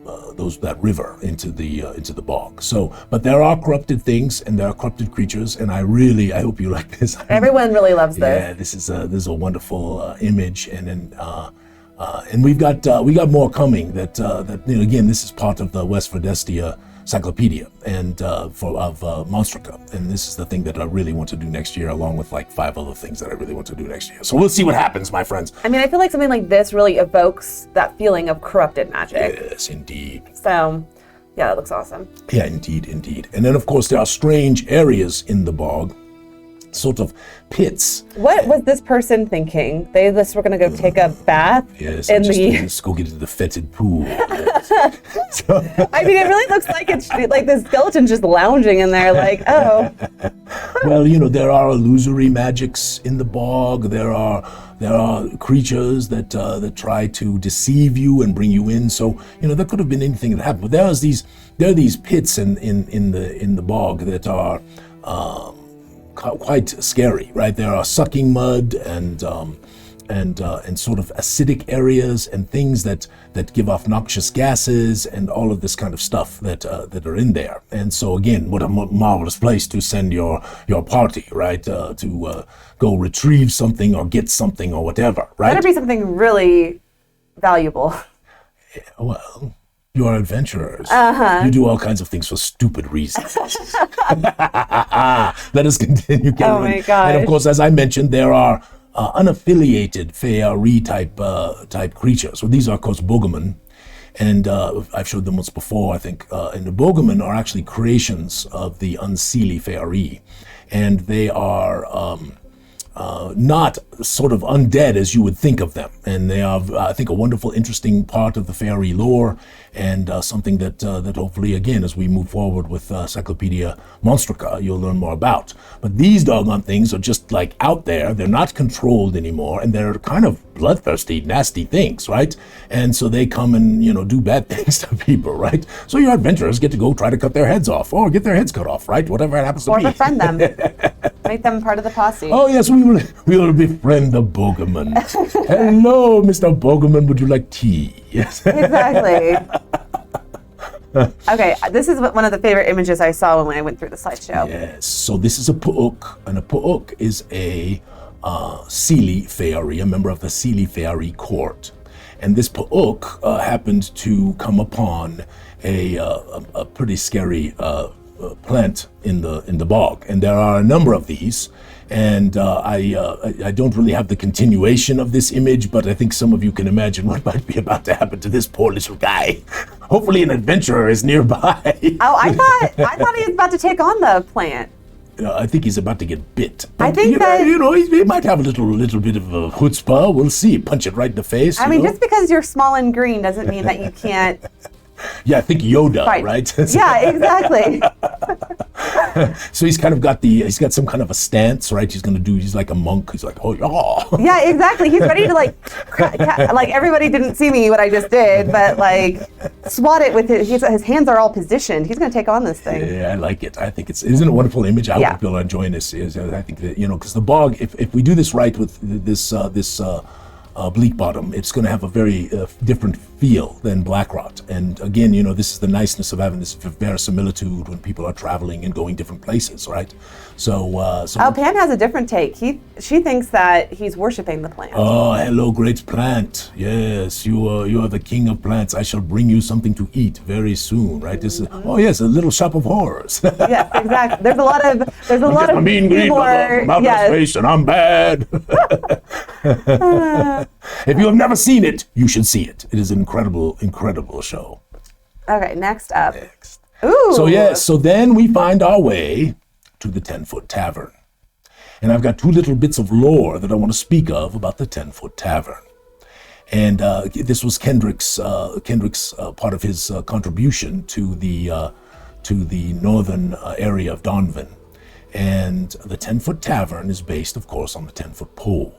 that river into the bog. So, but there are corrupted things and there are corrupted creatures, and I hope you like this. Everyone really loves this. Yeah, this is a wonderful image, and then and we got more coming. That again, this is part of the West Verdestia Cyclopedia and of Monstrica, and this is the thing that I really want to do next year, along with like 5 other things that I really want to do next year. So we'll see what happens, my friends. I mean, I feel like something like this really evokes that feeling of corrupted magic. Yes, indeed. So, yeah, that looks awesome. Yeah, indeed. And then, of course, there are strange areas in the bog, sort of pits. What was this person thinking? They just were going to go take a bath let's go get into the fetid pool. Yes. I mean, it really looks like it's like the skeleton just lounging in there, like, oh. Well, there are illusory magics in the bog. There are creatures that try to deceive you and bring you in. So there could have been anything that happened. But there are these pits in the bog that are quite scary, right? There are sucking mud and sort of acidic areas and things that give off noxious gases and all of this kind of stuff that are in there. And so again, what a marvelous place to send your party, right? To go retrieve something or get something or whatever, right? Better be something really valuable. Well, you are adventurers. You do all kinds of things for stupid reasons. Let us continue, Cameron. Oh my gosh. And of course, as I mentioned, there are unaffiliated Feyari type creatures. So these are, of course, Bogemen. And I've showed them once before, I think. And the Bogemen are actually creations of the Unseelie Feyari. And they are not sort of undead as you would think of them. And they are, I think, a wonderful, interesting part of the fairy lore, and something that hopefully, again, as we move forward with Cyclopedia Monstrica, you'll learn more about. But these doggone things are just like out there. They're not controlled anymore, and they're kind of bloodthirsty, nasty things, right? And so they come and, do bad things to people, right? So your adventurers get to go try to cut their heads off, or get their heads cut off, right? Whatever it happens to be. Or befriend them. Make them part of the posse. Oh, yes, we will befriend the Bogeman. Hello, Mr. Bogeman, would you like tea? Yes. Exactly. Okay, this is one of the favorite images I saw when I went through the slideshow. Yes, so this is a Pu'uk, and a Pu'uk is a Seelie Feyari, a member of the Seelie Feyari court. And this Pu'uk happened to come upon a pretty scary plant in the bog, and there are a number of these. And I don't really have the continuation of this image, but I think some of you can imagine what might be about to happen to this poor little guy. Hopefully, an adventurer is nearby. Oh, I thought he was about to take on the plant. I think he's about to get bit. I think that he might have a little bit of a chutzpah. We'll see. Punch it right in the face. I mean, just because you're small and green doesn't mean that you can't. Yeah, I think Yoda, Fight. right? Yeah, exactly. So he's got some kind of a stance, right? He's like a monk. He's like, oh, yeah. Yeah, exactly. He's ready to like everybody didn't see me what I just did, but like swat it with his hands are all positioned. He's going to take on this thing. Yeah, I like it. I think isn't it a wonderful image? I hope people are enjoying this. I think that, because the bog, if we do this right with this Bleak Bottom, it's going to have a very different feel than Blackrot. And again, this is the niceness of having this verisimilitude when people are traveling and going different places, right? So Pam has a different take. She thinks that he's worshiping the plant. Oh, hello, great plant. Yes, you are the king of plants. I shall bring you something to eat very soon, right? This is a little shop of horrors. Yes, exactly. There's a lot of mean green from outer space, and I'm bad. If you have never seen it, you should see it. It is an incredible show. Okay, next up. Ooh. So then we find our way to the 10-Foot Tavern. And I've got 2 little bits of lore that I want to speak of about the 10-Foot Tavern. And this was Kendrick's part of his contribution to the northern area of Dawnvin. And the 10-Foot Tavern is based, of course, on the 10-foot pole.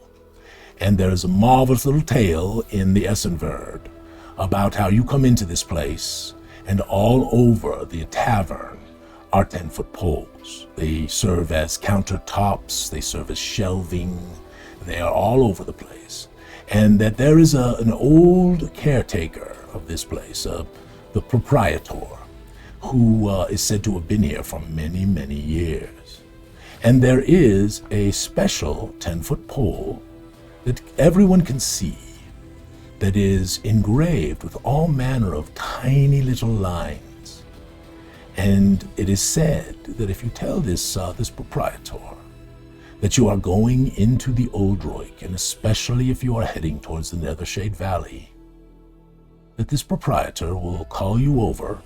And there's a marvelous little tale in the Essenverd about how you come into this place, and all over the tavern are 10-foot poles. They serve as countertops, they serve as shelving, they are all over the place. And that there is an old caretaker of this place, the proprietor, who is said to have been here for many, many years. And there is a special 10-foot pole that everyone can see that is engraved with all manner of tiny little lines. And it is said that if you tell this proprietor that you are going into the Oldroik, and especially if you are heading towards the Nethershade Valley, that this proprietor will call you over,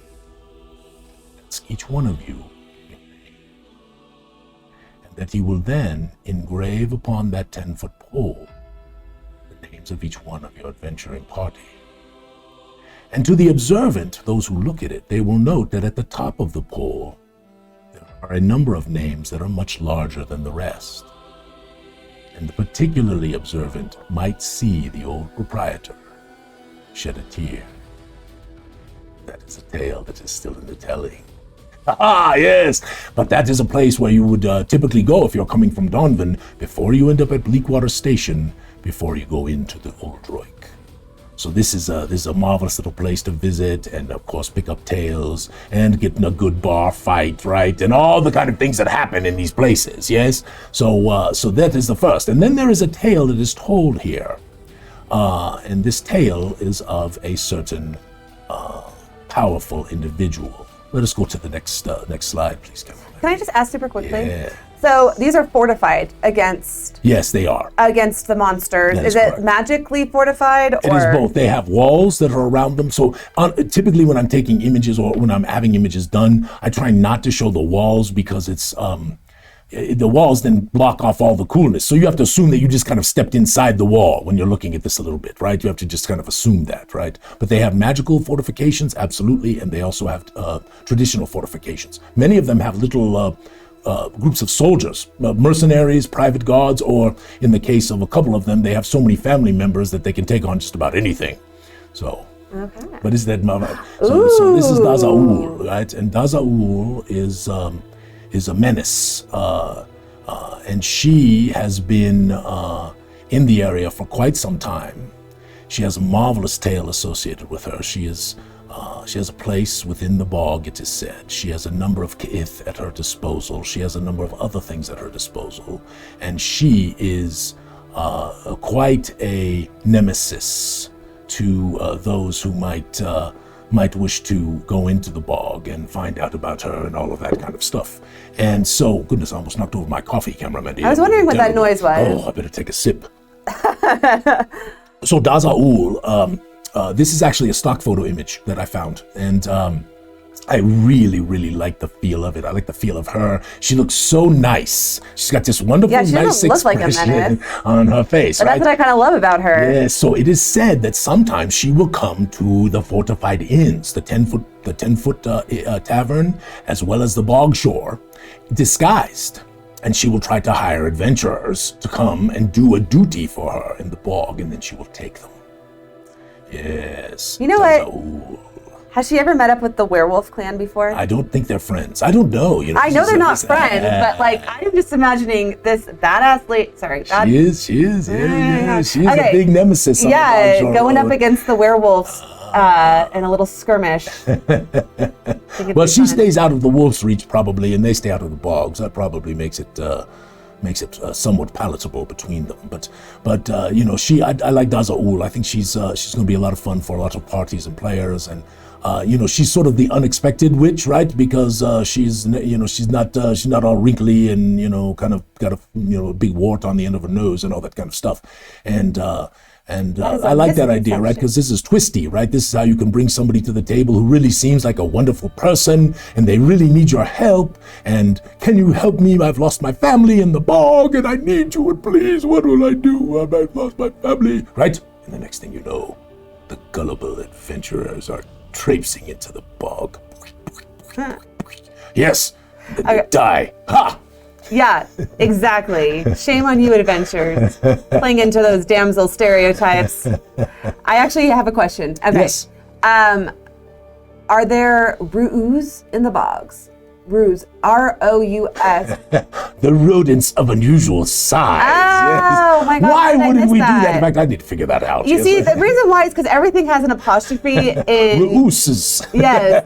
ask each one of you your name, and that he will then engrave upon that 10-foot pole the names of each one of your adventuring party. And to the observant, those who look at it, they will note that at the top of the pole there are a number of names that are much larger than the rest. And the particularly observant might see the old proprietor shed a tear. That is a tale that is still in the telling. Ah, yes! But that is a place where you would typically go if you're coming from Dawnvin before you end up at Bleakwater Station, before you go into the Oldroik. So this is a marvelous little place to visit, and of course pick up tales and get in a good bar fight, right? And all the kind of things that happen in these places, yes? So that is the first. And then there is a tale that is told here. And this tale is of a certain powerful individual. Let us go to the next slide, please, cameraman. Can I just ask super quickly? Yeah. So these are fortified against... Yes, they are. Against the monsters. That is is it correct. magically fortified? It is both. They have walls that are around them. So typically when I'm taking images or when I'm having images done, I try not to show the walls because it's... the walls then block off all the coolness. So you have to assume that you just kind of stepped inside the wall when you're looking at this a little bit, right? You have to just kind of assume that, right? But they have magical fortifications, absolutely, and they also have traditional fortifications. Many of them have little groups of soldiers, mercenaries, private guards, or in the case of a couple of them, they have so many family members that they can take on just about anything. So, okay. But is that so this is Dazaul, right? And Dazaul is a menace, and she has been in the area for quite some time. She has a marvelous tale associated with her. She has a place within the bog, it is said. She has a number of kith at her disposal. She has a number of other things at her disposal, and she is quite a nemesis to those who might wish to go into the bog and find out about her and all of that kind of stuff. And so, goodness, I almost knocked over my coffee, cameraman. I was wondering what that noise was. Oh, I better take a sip. So Dazaul, this is actually a stock photo image that I found. And I really, really like the feel of it. I like the feel of her. She looks so nice. She's got this wonderful, she nice doesn't look like a expression menace. on her face. But right? that's what I kind of love about her. Yes, so it is said that sometimes she will come to the fortified inns, the 10-foot tavern, as well as the bog shore, disguised. And she will try to hire adventurers to come and do a duty for her in the bog, and then she will take them. Yes. You know what? Has she ever met up with the werewolf clan before? I don't think they're friends. I don't know. I know they're not friends, but like I'm just imagining this badass lady. Sorry, she is. Yeah. She's a big nemesis. Yeah, going up against the werewolves in a little skirmish. Well, she stays out of the wolf's reach probably, and they stay out of the bogs. That probably makes it somewhat palatable between them. But you know, I like Dazaul. I think she's going to be a lot of fun for a lot of parties and players. And you know, she's sort of the unexpected witch, right? Because she's not all wrinkly and, you know, kind of got a big wart on the end of her nose and all that kind of stuff. And I like that idea, right? Because this is twisty, right? This is how you can bring somebody to the table who really seems like a wonderful person, and they really need your help. And can you help me? I've lost my family in the bog, and I need you. And please, what will I do? I've lost my family, right? And the next thing you know, the gullible adventurers are traipsing into the bog. Yes, and then they die. Ha! Yeah, exactly. Shame on you, adventurers, playing into those damsel stereotypes. I actually have a question. Okay. Yes. Are there ruus in the bogs? Rous, R-O-U-S. The rodents of unusual size. Oh, my God. Why I wouldn't missed we do that? that? In fact, I need to figure that out. You see, the reason why is because everything has an apostrophe in... Reuses. Yes.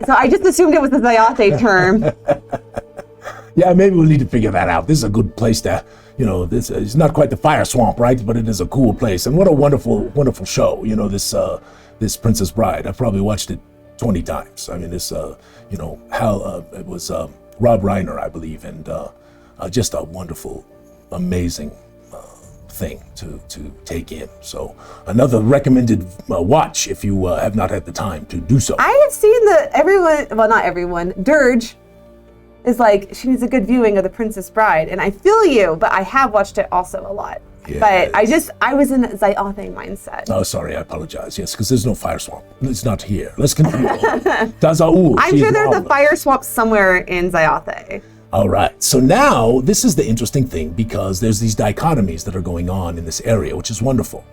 So I just assumed it was the Zyathé term. Yeah, maybe we'll need to figure that out. This is a good place to, this is not quite the fire swamp, right? But it is a cool place. And what a wonderful, wonderful show. This Princess Bride. I've probably watched it 20 times. I mean, it was Rob Reiner, I believe, and just a wonderful, amazing thing to take in. So another recommended watch if you have not had the time to do so. I have seen not everyone, Dirge is like, she needs a good viewing of The Princess Bride. And I feel you, but I have watched it also a lot. Yes. But I was in Zyathé mindset. Oh, sorry, I apologize. Yes, because there's no fire swamp. It's not here. Let's continue. Tazaul. I'm sure there's a fire swamp somewhere in Zyathé. All right. So now this is the interesting thing because there's these dichotomies that are going on in this area, which is wonderful.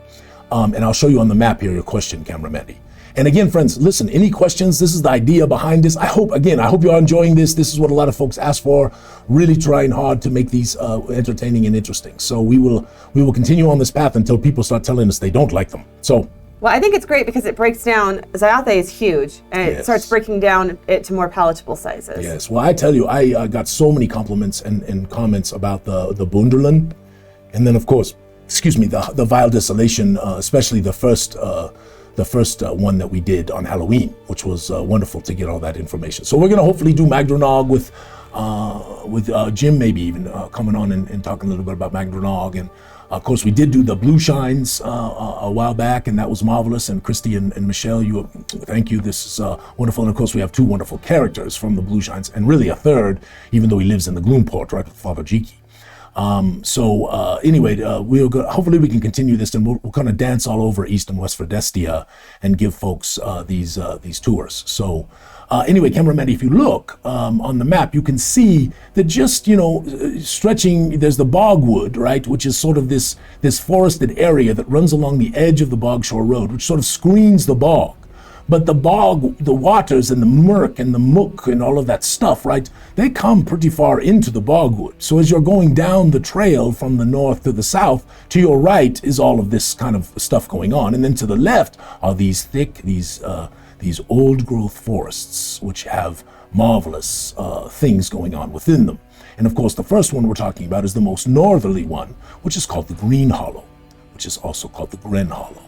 And I'll show you on the map here your question, Camera Mandy. And again, friends, listen, any questions? This is the idea behind this. I hope you're enjoying this. This is what a lot of folks ask for, really trying hard to make these entertaining and interesting. So we will continue on this path until people start telling us they don't like them. So. Well, I think it's great because it breaks down, Zyathé is huge, and it starts breaking down it to more palatable sizes. Yes, well, I tell you, I got so many compliments and comments about the Borderland, and then, of course, the Vile Desolation, especially the first one that we did on Halloween, which was wonderful to get all that information. So we're going to hopefully do Magdranog with Jim maybe even coming on and talking a little bit about Magdranog. And of course, we did do the Blue Shines a while back, and that was marvelous. And Christy and Michelle, thank you. This is wonderful. And of course, we have two wonderful characters from the Blue Shines, and really a third, even though he lives in the Gloomport, right, with Father Jiki. Anyway, hopefully we can continue this, and we'll kind of dance all over East and West Verdestia and give folks these tours. So anyway, cameraman, if you look on the map, you can see that just, stretching, there's the bogwood, right, which is sort of this forested area that runs along the edge of the Bogshore Road, which sort of screens the bog. But the bog, the waters and the murk and the muck and all of that stuff, right, they come pretty far into the bogwood. So as you're going down the trail from the north to the south, to your right is all of this kind of stuff going on. And then to the left are these thick, these old growth forests, which have marvelous things going on within them. And of course, the first one we're talking about is the most northerly one, which is called the Green Hollow, which is also called the Gren Hollow.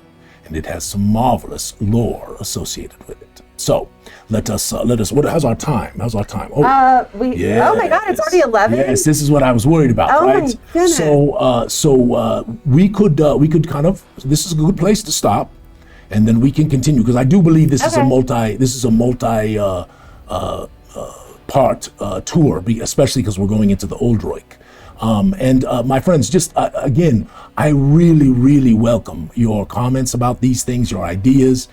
And it has some marvelous lore associated with it. So let us. How's our time? Oh, oh my God, it's already 11. Yes, this is what I was worried about. Oh right? My goodness. So we could kind of. This is a good place to stop, and then we can continue because I do believe this is a multi part tour, especially because we're going into the Old Roik. And my friends, just again, I really, really welcome your comments about these things, your ideas.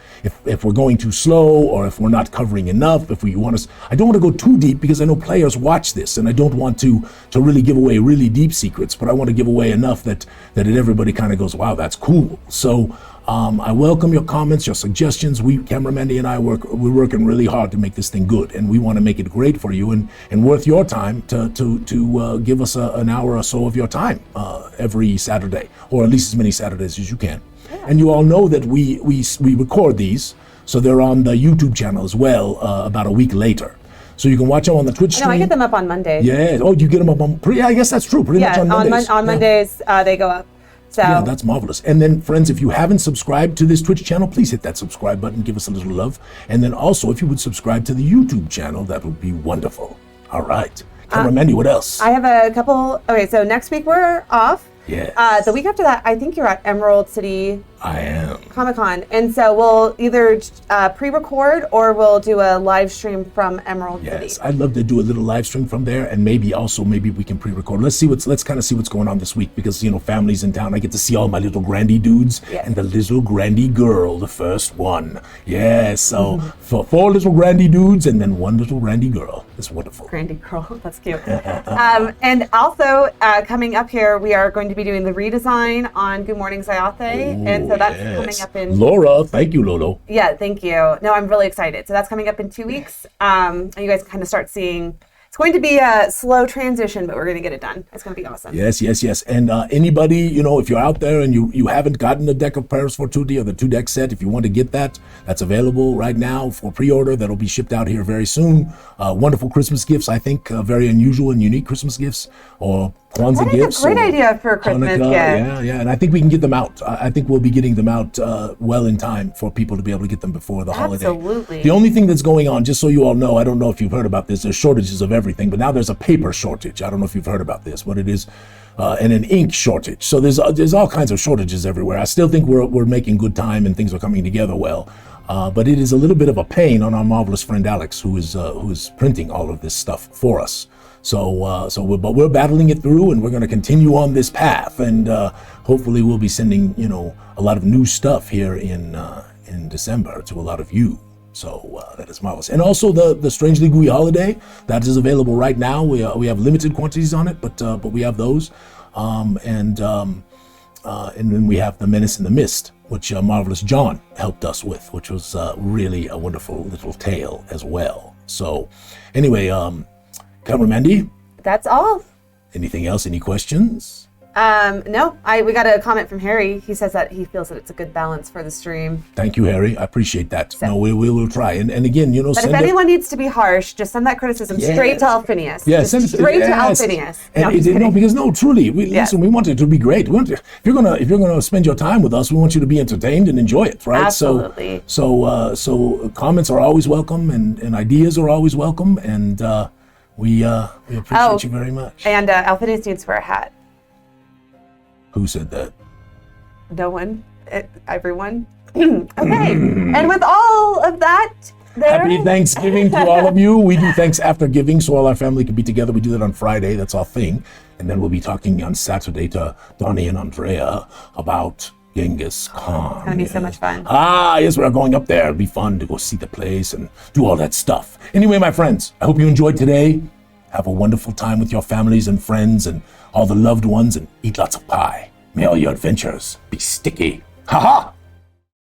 If we're going too slow or if we're not covering enough, if we want to, I don't want to go too deep because I know players watch this and I don't want to really give away really deep secrets, but I want to give away enough that everybody kind of goes, wow, that's cool. So I welcome your comments, your suggestions. Camera Mandy and I we're working really hard to make this thing good, and we want to make it great for you and worth your time to give us an hour or so of your time every Saturday, or at least as many Saturdays as you can. Yeah. And you all know that we record these, so they're on the YouTube channel as well about a week later. So you can watch them on the Twitch stream. No, I get them up on Mondays. Yeah. Oh, you get them up on. I guess that's true. Pretty much on Mondays. On Mondays they go up. So. Yeah, that's marvelous. And then, friends, if you haven't subscribed to this Twitch channel, please hit that subscribe button, give us a little love. And then also, if you would subscribe to the YouTube channel, that would be wonderful. All right. Camera Mandy, what else? I have a couple. Okay, so next week we're off. Yes. The week after that, I think you're at Emerald City. I am. Comic-Con. And so we'll either pre-record or we'll do a live stream from Emerald City. Yes, I'd love to do a little live stream from there, and maybe we can pre-record. Let's kind of see what's going on this week because family's in town. I get to see all my little grandy dudes and the little grandy girl, the first one. Yes, so for 4 little grandy dudes and then 1 little grandy girl. It's wonderful. Grandy girl, that's cute. And also coming up here, we are going to be doing the redesign on Goo Morning Zyathé. And So that's coming up in... Laura, thank you, Lolo. Yeah, thank you. No, I'm really excited. So that's coming up in 2 weeks. And you guys kind of start seeing... It's going to be a slow transition, but we're going to get it done. It's going to be awesome. Yes. And anybody, if you're out there and you haven't gotten a deck of Prayers for 2D or the 2-deck set, if you want to get that, that's available right now for pre-order. That'll be shipped out here very soon. Wonderful Christmas gifts, I think, very unusual and unique Christmas gifts, or Kwanzaa gifts. That's a great idea for a Christmas gift. Yeah, and I think we can get them out. I think we'll be getting them out well in time for people to be able to get them before the holiday. Absolutely. The only thing that's going on, just so you all know, I don't know if you've heard about this, there's shortages of everything, but now there's a paper shortage. I don't know if you've heard about this, what it is, and an ink shortage. So there's all kinds of shortages everywhere. I still think we're making good time and things are coming together well. But it is a little bit of a pain on our marvelous friend Alex, who is printing all of this stuff for us. But we're battling it through, and we're going to continue on this path, and hopefully we'll be sending a lot of new stuff here in December to a lot of you. So that is marvelous. And also the Strangely Gooey holiday, that is available right now. We have limited quantities on it, but we have those. And then we have the Menace in the Mist, which Marvelous John helped us with, which was really a wonderful little tale as well. So anyway, Camera Mandy? That's all. Anything else? Any questions? No, we got a comment from Harry. He says that he feels that it's a good balance for the stream. Thank you, Harry. I appreciate that. So, no, we will try. And again, but if anyone needs to be harsh, just send that criticism straight to Alphinius. Yes, straight to Alphinius. No, truly, listen. We want it to be great. If you're gonna spend your time with us, we want you to be entertained and enjoy it, right? Absolutely. So comments are always welcome, and ideas are always welcome, and we appreciate you very much. And Alphinius needs to wear a hat. Who said that? No one. Everyone. Okay. And with all of that, happy Thanksgiving to all of you. We do thanks after giving, so all our family can be together. We do that on Friday. That's our thing. And then we'll be talking on Saturday to Donnie and Andrea about Genghis Khan. It's going to be so much fun. Yes, we're going up there. It'll be fun to go see the place and do all that stuff. Anyway, my friends, I hope you enjoyed today. Have a wonderful time with your families and friends and all the loved ones, and eat lots of pie. May all your adventures be sticky. Ha ha!